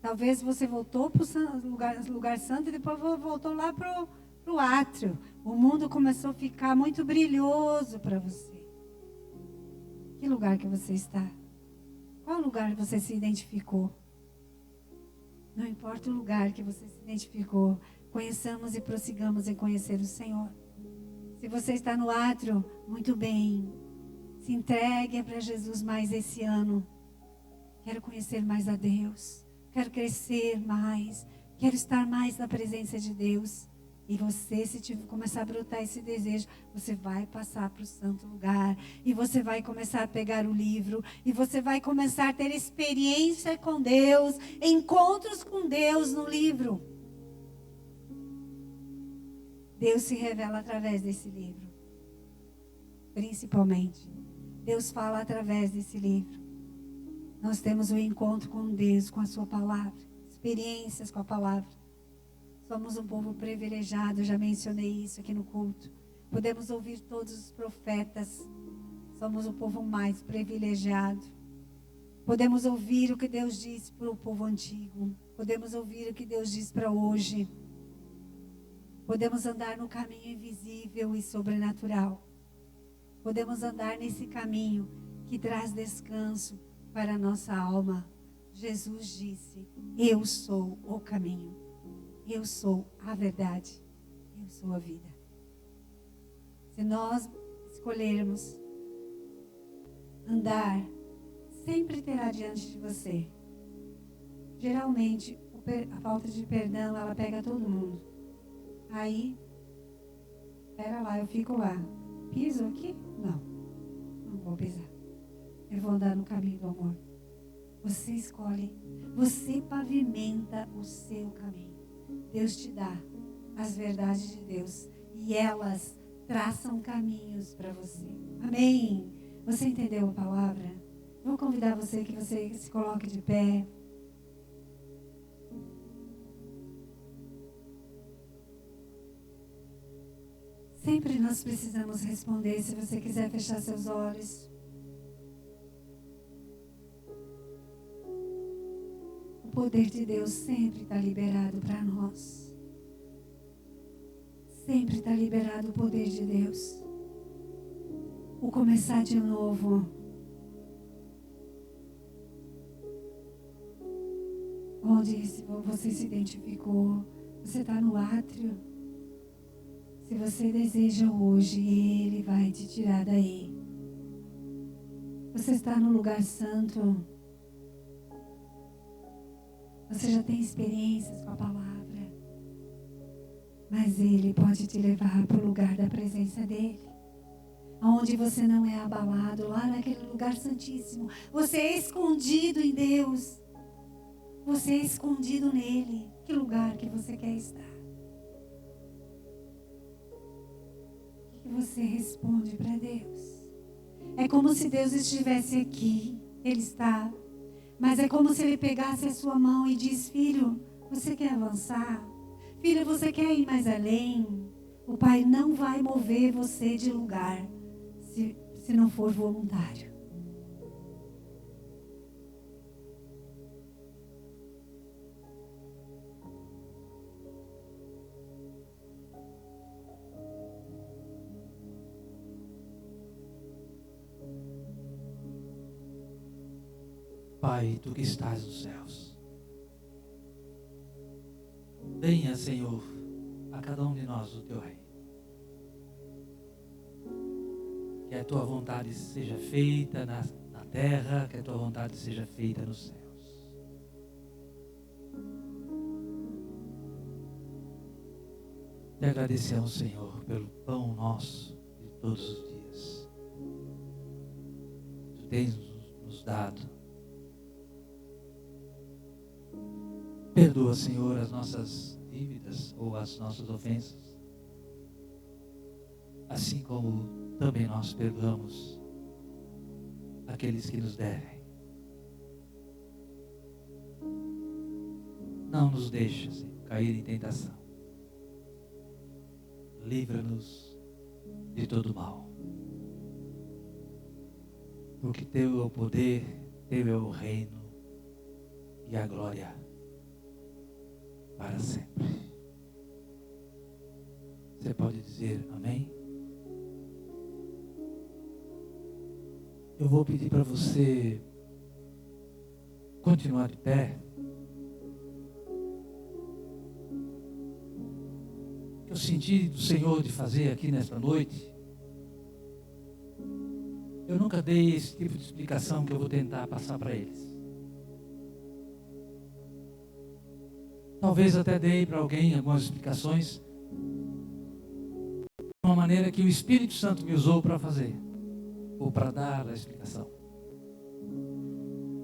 Talvez você voltou para o lugar santo e depois voltou lá para o átrio. O mundo começou a ficar muito brilhoso para você. Que lugar que você está? Qual lugar você se identificou? Não importa o lugar que você se identificou, conheçamos e prossigamos em conhecer o Senhor. Se você está no átrio, muito bem. Se entregue para Jesus mais esse ano. Quero conhecer mais a Deus. Quero crescer mais. Quero estar mais na presença de Deus. E você, se começar a brotar esse desejo, você vai passar para o santo lugar. E você vai começar a pegar o livro. E você vai começar a ter experiência com Deus. Encontros com Deus no livro. Deus se revela através desse livro. Principalmente. Deus fala através desse livro. Nós temos um encontro com Deus, com a sua palavra. Experiências com a palavra. Somos um povo privilegiado, já mencionei isso aqui no culto. Podemos ouvir todos os profetas. Somos o povo mais privilegiado. Podemos ouvir o que Deus disse para o povo antigo. Podemos ouvir o que Deus diz para hoje. Podemos andar no caminho invisível e sobrenatural. Podemos andar nesse caminho que traz descanso para a nossa alma. Jesus disse, eu sou o caminho. Eu sou a verdade. Eu sou a vida. Se nós escolhermos andar, sempre terá diante de você. Geralmente, a falta de perdão, ela pega todo mundo. Aí, espera lá, eu fico lá. Piso aqui? Não vou pisar. Eu vou andar no caminho do amor. Você escolhe, você pavimenta o seu caminho. Deus te dá as verdades de Deus e elas traçam caminhos para você. Amém? Você entendeu a palavra? Vou convidar você que você se coloque de pé. Sempre nós precisamos responder. Se você quiser fechar seus olhos. O poder de Deus sempre está liberado para nós. Sempre está liberado o poder de Deus. O começar de novo. Onde você se identificou. Você está no átrio. Se você deseja hoje, Ele vai te tirar daí. Você está no lugar santo. Você já tem experiências com a palavra. Mas Ele pode te levar para o lugar da presença dEle. Onde você não é abalado, lá naquele lugar santíssimo. Você é escondido em Deus. Você é escondido nele. Que lugar que você quer estar? O que você responde para Deus? É como se Deus estivesse aqui. Ele está. Mas é como se Ele pegasse a sua mão e diz: filho, você quer avançar? Filho, você quer ir mais além? O Pai não vai mover você de lugar se não for voluntário. Pai, Tu que estás nos céus, venha, Senhor, a cada um de nós o Teu reino. Que a Tua vontade seja feita na terra, que a Tua vontade seja feita nos céus. Te agradecemos, Senhor, pelo pão nosso de todos os dias. Tu tens nos dado. Perdoa, Senhor, as nossas dívidas ou as nossas ofensas, assim como também nós perdoamos aqueles que nos devem. Não nos deixa, Senhor, cair em tentação. Livra-nos de todo mal. Porque Teu é o poder, Teu é o reino e a glória para sempre. Você pode dizer amém? Eu vou pedir para você continuar de pé. O que eu senti do Senhor de fazer aqui nesta noite, eu nunca dei esse tipo de explicação que eu vou tentar passar para eles. Talvez até dei para alguém algumas explicações de uma maneira que o Espírito Santo me usou para fazer, ou para dar a explicação.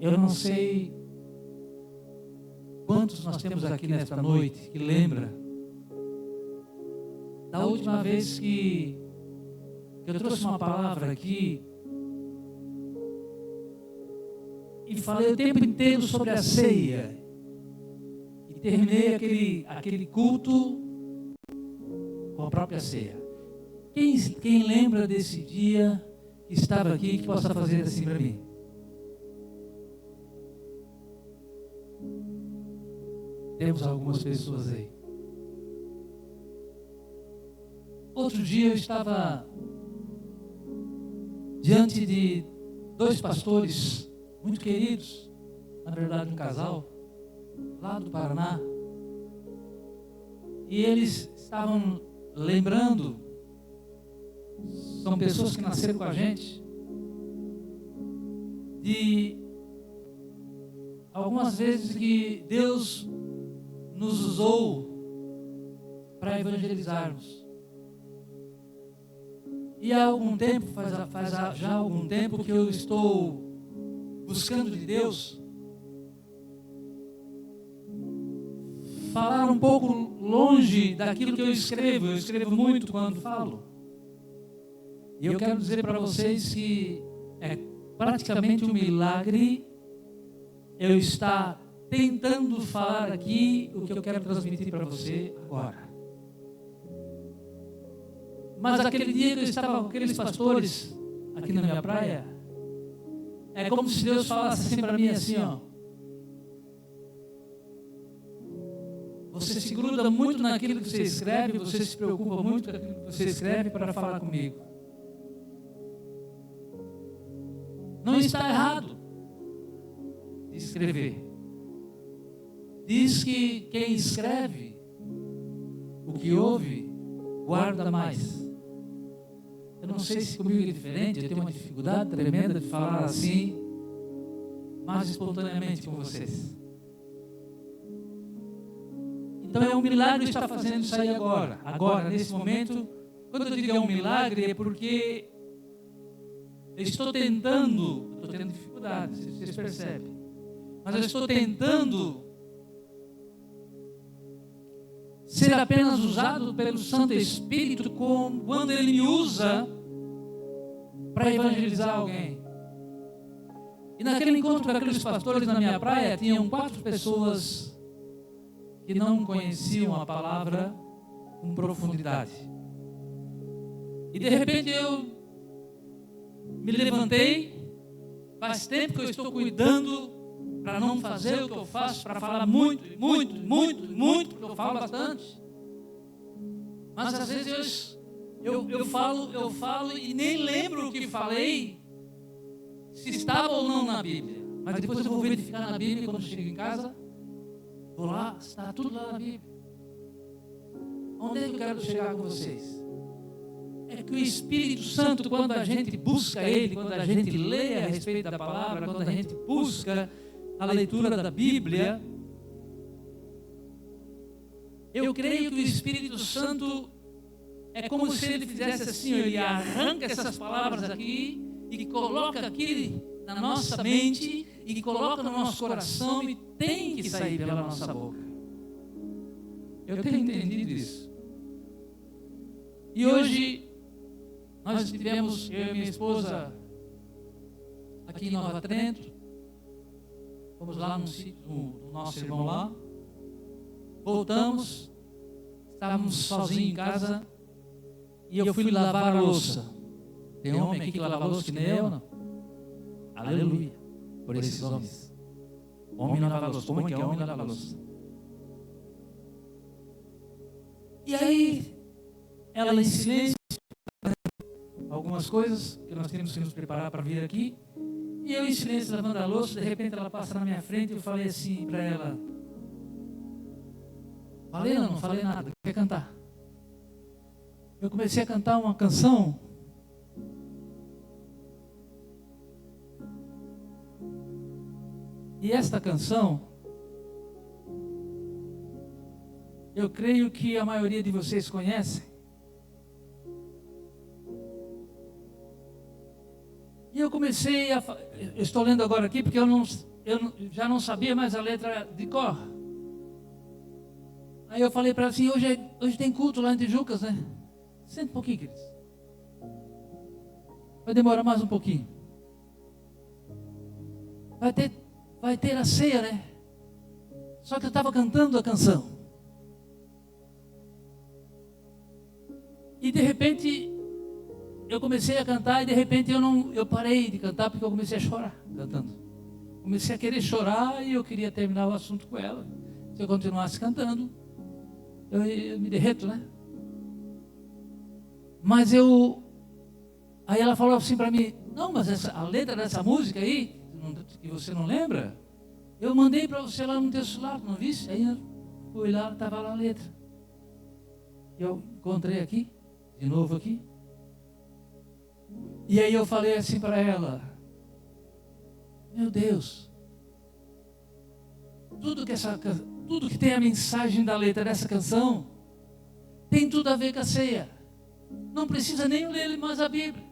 Eu não sei quantos nós temos aqui nesta noite que lembra da última vez que eu trouxe uma palavra aqui e falei o tempo inteiro sobre a ceia. Terminei aquele culto com a própria ceia. Quem lembra desse dia que estava aqui, que possa fazer assim para mim? Temos algumas pessoas aí. Outro dia eu estava diante de dois pastores muito queridos, na verdade um casal, lá do Paraná, e eles estavam lembrando, são pessoas que nasceram com a gente, de algumas vezes que Deus nos usou para evangelizarmos. E há algum tempo, faz já algum tempo que eu estou buscando de Deus falar um pouco longe daquilo que eu escrevo muito quando falo. E eu quero dizer para vocês que é praticamente um milagre eu estar tentando falar aqui o que eu quero transmitir para você agora. Mas aquele dia que eu estava com aqueles pastores aqui na minha praia, é como se Deus falasse assim para mim assim, ó: você se gruda muito naquilo que você escreve, você se preocupa muito com aquilo que você escreve para falar comigo. Não está errado de escrever. Diz que quem escreve o que ouve guarda mais. Eu não sei se comigo é diferente, eu tenho uma dificuldade tremenda de falar assim, mais espontaneamente com vocês. Então é um milagre que está fazendo isso aí agora. Agora, nesse momento, quando eu digo é um milagre, é porque eu estou tentando, estou tendo dificuldades, vocês percebem, mas eu estou tentando ser apenas usado pelo Santo Espírito quando Ele me usa para evangelizar alguém. E naquele encontro com aqueles pastores na minha praia, tinham 4 pessoas que não conheciam a palavra com profundidade. E de repente eu me levantei, faz tempo que eu estou cuidando para não fazer o que eu faço, para falar muito, porque eu falo bastante. Mas às vezes eu falo e nem lembro o que falei, se estava ou não na Bíblia. Mas depois eu vou verificar na Bíblia e quando chego em casa, vou lá, está tudo lá na Bíblia. Onde é que eu quero chegar com vocês? É que o Espírito Santo, quando a gente busca Ele, quando a gente lê a respeito da palavra, quando a gente busca a leitura da Bíblia, eu creio que o Espírito Santo é como se Ele fizesse assim, Ele arranca essas palavras aqui e coloca aqui na nossa mente e coloca no nosso coração e tem que sair pela nossa boca. Eu tenho entendido isso. E hoje nós estivemos, eu e minha esposa, aqui em Nova Trento. Fomos lá no sítio do nosso irmão lá. Voltamos. Estávamos sozinhos em casa. E eu fui lavar a louça. Tem homem aqui que lava a louça que nem eu, não? Aleluia. Por esses homens. Homem não lava a louça. Como é que é homem não lava a louça? E aí, ela em silêncio, algumas coisas que nós temos que nos preparar para vir aqui. E eu em silêncio lavando a louça, de repente ela passa na minha frente e eu falei assim para ela: falei ou não falei nada, quer cantar? Eu comecei a cantar uma canção. E esta canção, eu creio que a maioria de vocês conhecem. E eu comecei a... Eu estou lendo agora aqui porque eu já não sabia mais a letra de cor. Aí eu falei para ela assim, hoje tem culto lá em Tijucas, né? Senta um pouquinho, queridos. Vai demorar mais um pouquinho. Vai ter a ceia, né? Só que eu estava cantando a canção. E de repente eu comecei a cantar e de repente eu parei de cantar porque eu comecei a chorar cantando. Comecei a querer chorar e eu queria terminar o assunto com ela. Se eu continuasse cantando, eu me derreto, né? Mas aí ela falou assim para mim, não, mas a letra dessa música aí, que você não lembra, eu mandei para você lá no teu celular, não viste? Aí eu fui lá, estava lá a letra. Eu encontrei aqui, de novo aqui. E aí eu falei assim para ela, meu Deus, tudo que tem a mensagem da letra dessa canção, tem tudo a ver com a ceia. Não precisa nem ler mais a Bíblia.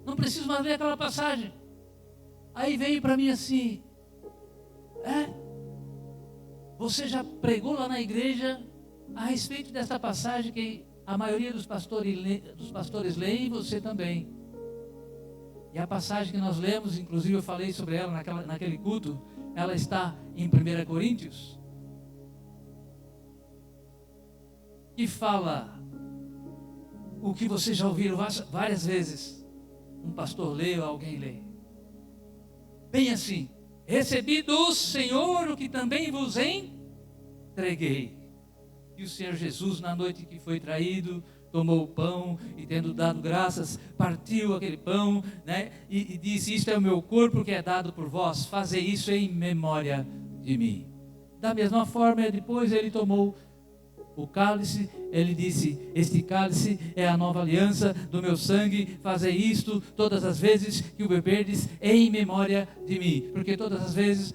Não preciso mais ler aquela passagem. Aí veio para mim assim, você já pregou lá na igreja a respeito dessa passagem que a maioria dos pastores leem e você também. E a passagem que nós lemos, inclusive eu falei sobre ela naquele culto, ela está em 1 Coríntios, que fala o que vocês já ouviram várias vezes. Um pastor lê ou alguém lê. Bem assim, recebi do Senhor o que também vos entreguei. E o Senhor Jesus, na noite que foi traído, tomou o pão e tendo dado graças, partiu aquele pão, né? E disse, isto é o meu corpo que é dado por vós, fazei isso em memória de mim. Da mesma forma, depois ele tomou o cálice, ele disse: este cálice é a nova aliança do meu sangue, fazei isto todas as vezes que o beberdes em memória de mim. Porque todas as vezes,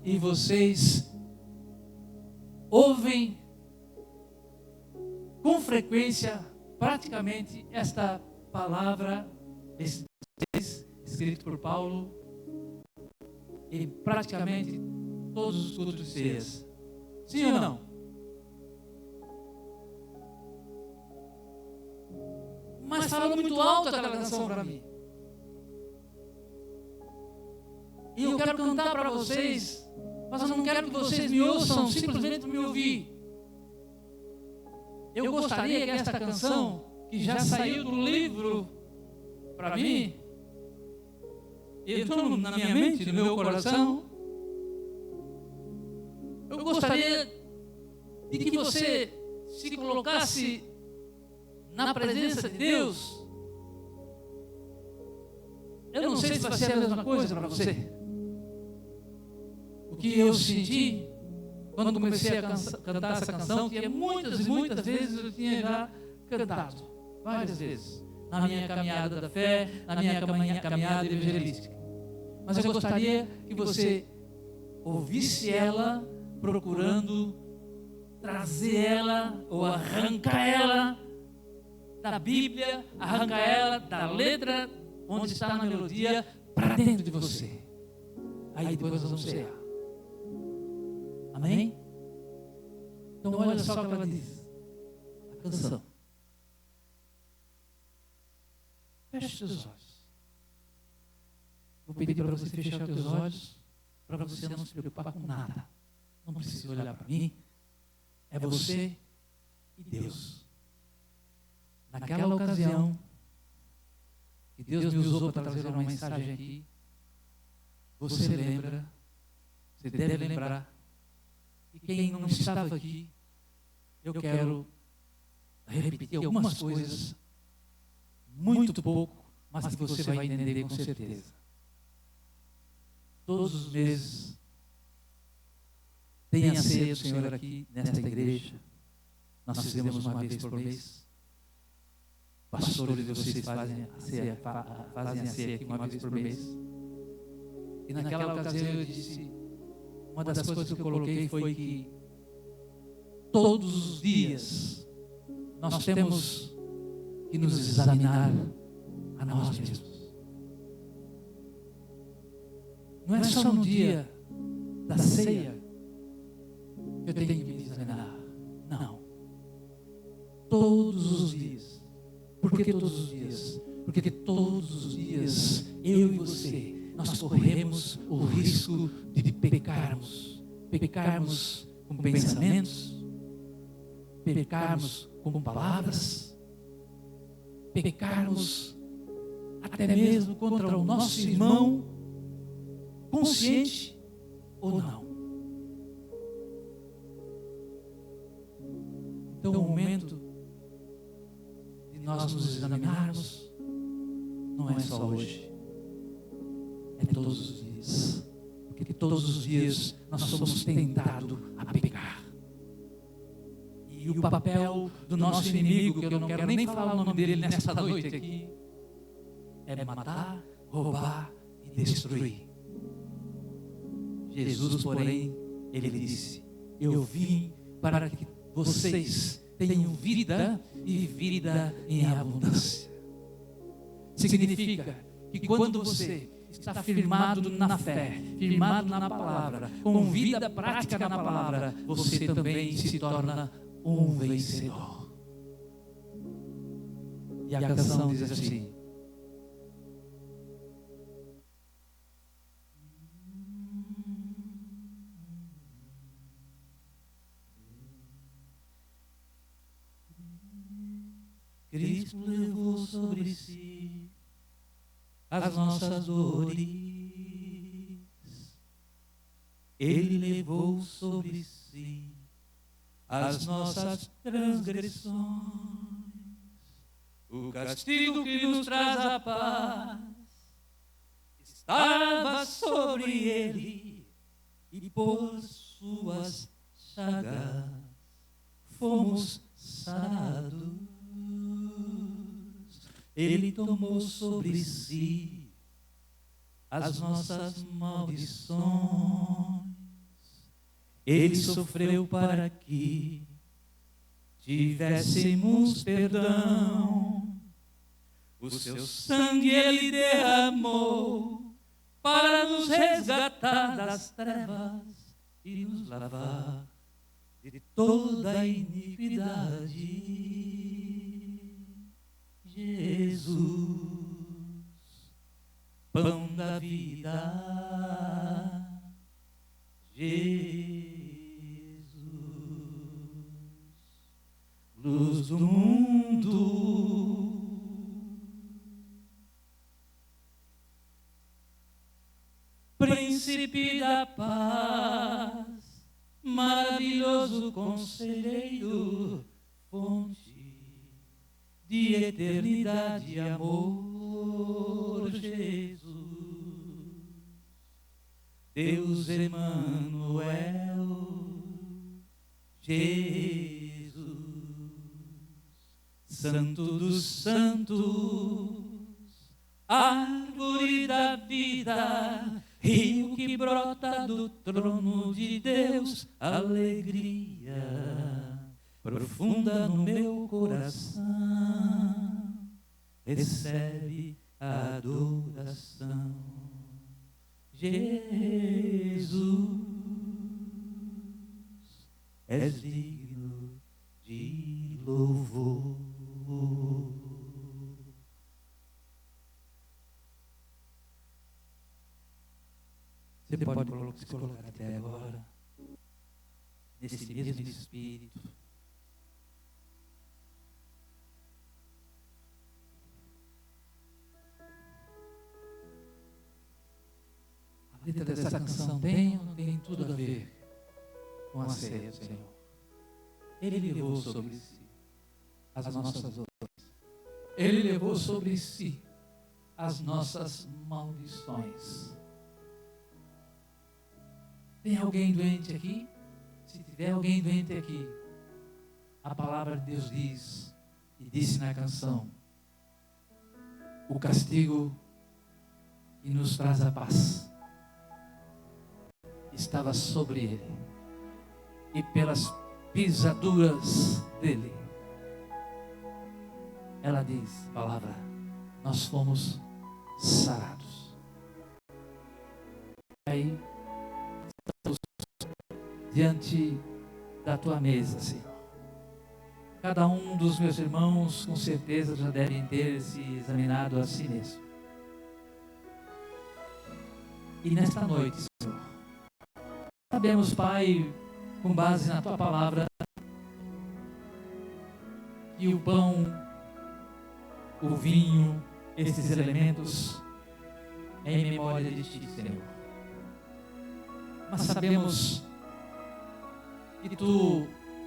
e vocês ouvem com frequência, praticamente, esta palavra, esse escrito por Paulo, em praticamente todos os cultos de ceias. Sim ou não? Mas fala muito alto aquela canção para mim. E eu quero cantar para vocês, mas eu não quero que vocês me ouçam simplesmente para me ouvir. Eu gostaria que esta canção, que já saiu do livro para mim, entrou na minha mente, no meu coração, eu gostaria de que você se colocasse na presença de Deus. Eu não sei se vai ser a mesma coisa para você. O que eu senti quando comecei a cantar essa canção, que muitas e muitas vezes eu tinha já cantado, várias vezes, na minha caminhada da fé, na minha caminhada evangelística. Mas eu gostaria que você ouvisse ela, procurando trazer ela, ou arrancar ela da Bíblia, arrancar ela da letra onde está na melodia, para dentro de você. Aí depois nós vamos cear. Amém? Então olha só o que ela diz. A canção. Feche os seus olhos. Vou pedir para você fechar os seus olhos, para você não se preocupar com nada. Não precisa olhar para mim. É você e Deus. Naquela ocasião que Deus me usou para trazer uma mensagem aqui, você lembra, você deve lembrar. E quem não estava aqui, eu quero repetir algumas coisas, muito pouco, mas que você vai entender com certeza. Todos os meses, tem a ceia do Senhor aqui, nesta igreja. Nós fizemos uma vez por mês. Pastores de vocês fazem a ceia aqui uma vez por mês. E naquela ocasião eu disse, uma das coisas que eu coloquei foi que todos os dias nós temos que nos examinar a nós mesmos. Não é só no dia da ceia que eu tenho que me examinar. Não. Todos os dias. Por que todos os dias? Porque todos os dias, eu e você, nós corremos o risco de pecarmos. Pecarmos com pensamentos, pecarmos com palavras, pecarmos até mesmo contra o nosso irmão, consciente ou não. Então, o momento de nós nos examinarmos não é só hoje, é todos os dias. Porque todos os dias nós somos tentados a pecar. E o papel do nosso inimigo, que eu não quero nem falar o nome dele nesta noite aqui, é matar, roubar e destruir. Jesus, porém, ele disse: eu vim para que vocês tenham vida e vida em abundância. Significa que quando você está firmado na fé, firmado na palavra, com vida prática na palavra, você também se torna um vencedor. E a canção diz assim: Cristo levou sobre si as nossas dores, Ele levou sobre si as nossas transgressões, o castigo que nos traz a paz estava sobre Ele, e por suas chagas fomos sarados. Ele tomou sobre si as nossas maldições. Ele sofreu para que tivéssemos perdão. O seu sangue ele derramou para nos resgatar das trevas e nos lavar de toda a iniquidade. Jesus, pão da vida. Jesus, luz do mundo. Príncipe da paz, maravilhoso conselheiro, fonte de eternidade e amor, Jesus, Deus Emanuel, Jesus, Santo dos santos, árvore da vida, rio que brota do trono de Deus, alegria profunda no meu coração, recebe a adoração. Jesus, és digno de louvor. Você pode se colocar até agora, nesse mesmo espírito. A letra dessa canção tem ou não tem tudo a ver com a ceia do Senhor? Ele levou sobre si as nossas dores. Ele levou sobre si as nossas maldições. Tem alguém doente aqui? Se tiver alguém doente aqui, a palavra de Deus diz, e disse na canção, o castigo que nos traz a paz estava sobre ele, e pelas pisaduras dele, ela diz, a palavra, nós fomos sarados. Aí, diante da tua mesa, Senhor. Cada um dos meus irmãos, com certeza, já devem ter se examinado a si mesmo. E nesta noite, Senhor, sabemos, Pai, com base na tua palavra, que o pão, o vinho, esses elementos, é em memória de ti, Senhor. Mas sabemos que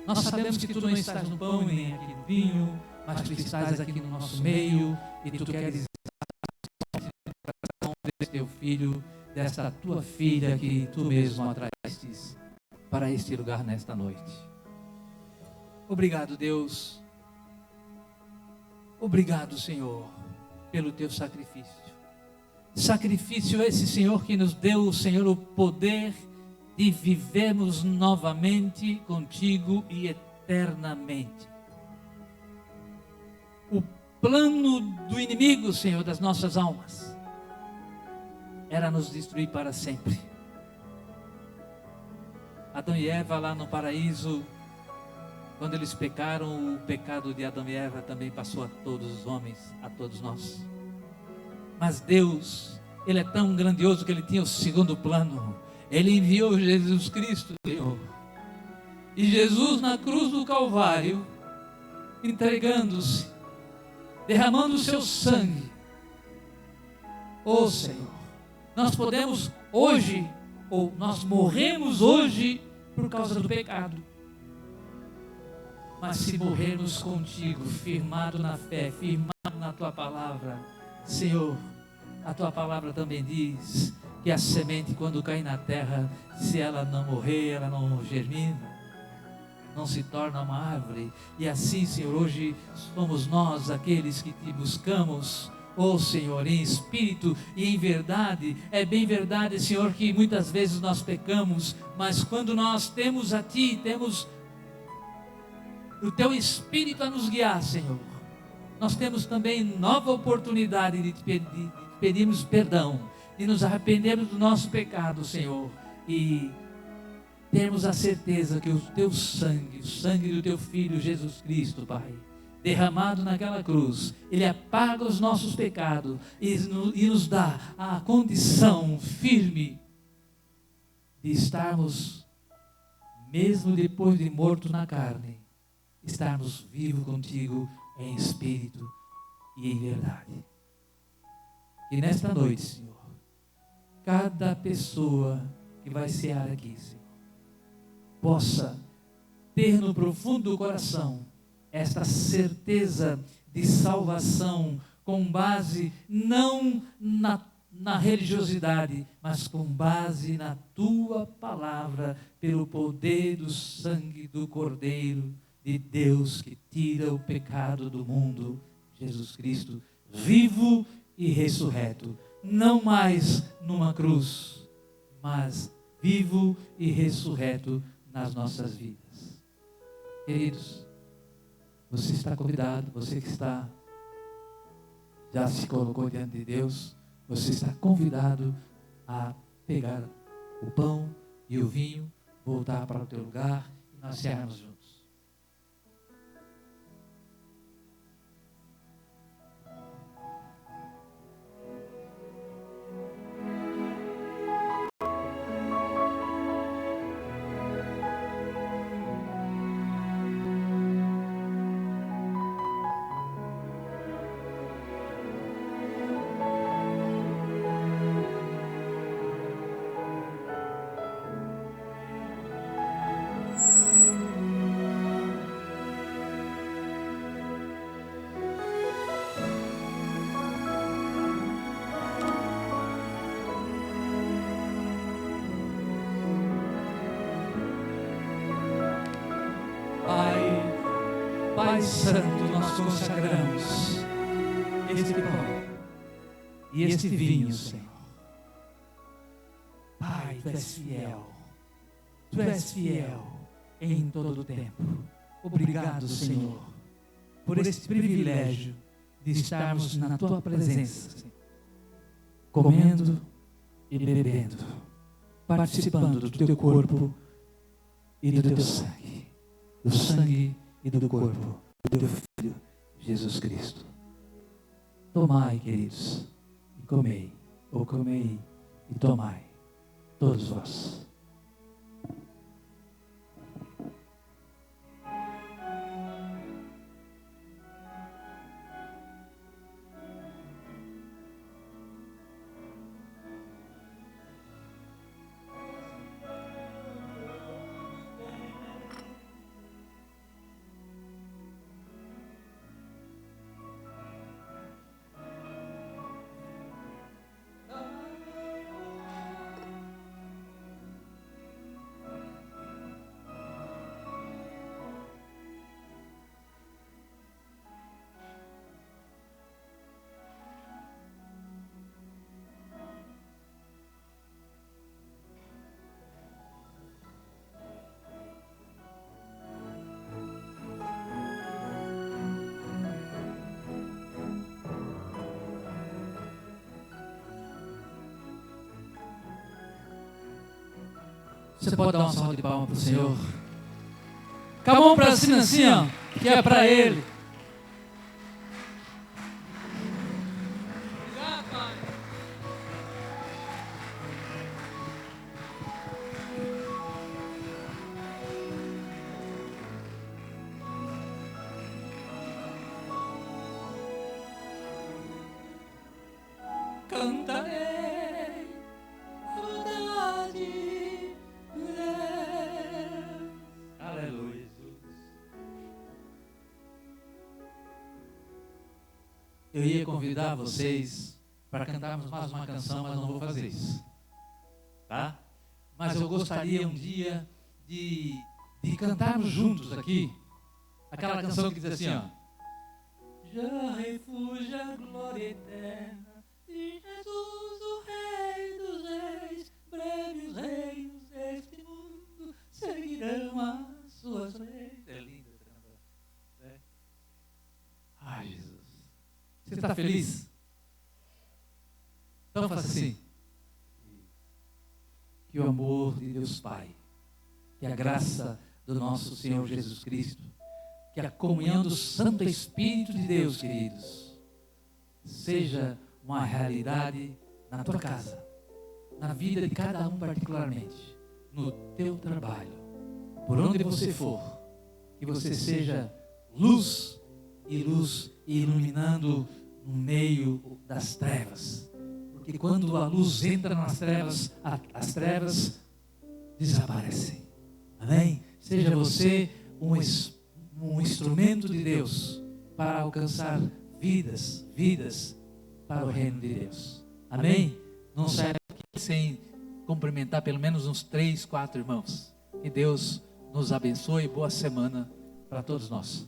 nós sabemos que tu não estás no pão nem aqui no vinho, mas tu estás aqui no nosso meio e tu queres estar desse teu filho, dessa tua filha que tu mesmo atraíste para este lugar nesta noite. Obrigado, Deus. Obrigado, Senhor, pelo teu sacrifício. Sacrifício esse, Senhor, que nos deu, Senhor, o poder de vivermos novamente contigo e eternamente. O plano do inimigo, Senhor, das nossas almas, era nos destruir para sempre. Adão e Eva lá no paraíso, quando eles pecaram, o pecado de Adão e Eva também passou a todos os homens, a todos nós. Mas Deus, Ele é tão grandioso que Ele tinha o segundo plano. Ele enviou Jesus Cristo, Senhor. E Jesus na cruz do Calvário, entregando-se, derramando o seu sangue. Oh Senhor, nós podemos hoje, ou nós morremos hoje por causa do pecado. Mas se morrermos contigo, firmado na fé, firmado na tua palavra, Senhor, a tua palavra também diz que a semente, quando cai na terra, se ela não morrer, ela não germina. não se torna uma árvore. E assim, Senhor, hoje somos nós aqueles que te buscamos, oh Senhor, em espírito e em verdade. É bem verdade, Senhor, que muitas vezes nós pecamos, mas quando nós temos a Ti, temos o Teu Espírito a nos guiar, Senhor, nós temos também nova oportunidade de te pedirmos perdão, de nos arrependermos do nosso pecado, Senhor, e termos a certeza que o Teu sangue, o sangue do Teu Filho Jesus Cristo, Pai, derramado naquela cruz, Ele apaga os nossos pecados e nos dá a condição firme de estarmos, mesmo depois de morto na carne, estarmos vivos contigo em espírito e em verdade. E nesta noite, Senhor, cada pessoa que vai cear aqui, Senhor, possa ter no profundo do coração esta certeza de salvação com base não na religiosidade, mas com base na Tua palavra, pelo poder do sangue do Cordeiro de Deus que tira o pecado do mundo, Jesus Cristo, vivo e ressurreto, não mais numa cruz, mas vivo e ressurreto nas nossas vidas. Queridos, você está convidado, você que já se colocou diante de Deus, você está convidado a pegar o pão e o vinho, voltar para o teu lugar e nós cearmos juntos. Pai Santo, nós consagramos este pão e este vinho, Senhor. Pai, Tu és fiel. Tu és fiel em todo o tempo. Obrigado, Senhor, por este privilégio de estarmos na Tua presença, Senhor, comendo e bebendo, participando do Teu corpo e do Teu sangue, do sangue e do corpo do Teu Filho, Jesus Cristo. Tomai, queridos, e comei, ou comei e tomai, todos vós. Você pode dar uma salva de palmas para o Senhor? Com a mão para cima assim, ó, que é para Ele. Obrigado, Pai. Cantarei saudade. Aleluia, Jesus. Eu ia convidar vocês para cantarmos mais uma canção, mas não vou fazer isso, tá? Mas eu gostaria um dia de de cantarmos juntos aqui aquela canção que diz assim, ó: já refúgio a glória eterna de Jesus, o Rei dos Reis. Breve os reinos deste mundo seguirão as suas leis. É lindo, né? Ai, Jesus. Você está feliz? Então faça assim. Que o amor de Deus Pai, que a graça do nosso Senhor Jesus Cristo, que a comunhão do Santo Espírito de Deus, queridos, seja uma realidade na tua casa, na vida de cada um particularmente, no teu trabalho, por onde você for, que você seja luz iluminando no meio das trevas, porque quando a luz entra nas trevas, as trevas desaparecem. Amém? Seja você um instrumento de Deus para alcançar vidas para o reino de Deus. Amém? Não saia daqui sem cumprimentar pelo menos uns 3, 4 irmãos. Que Deus nos abençoe. Boa semana para todos nós.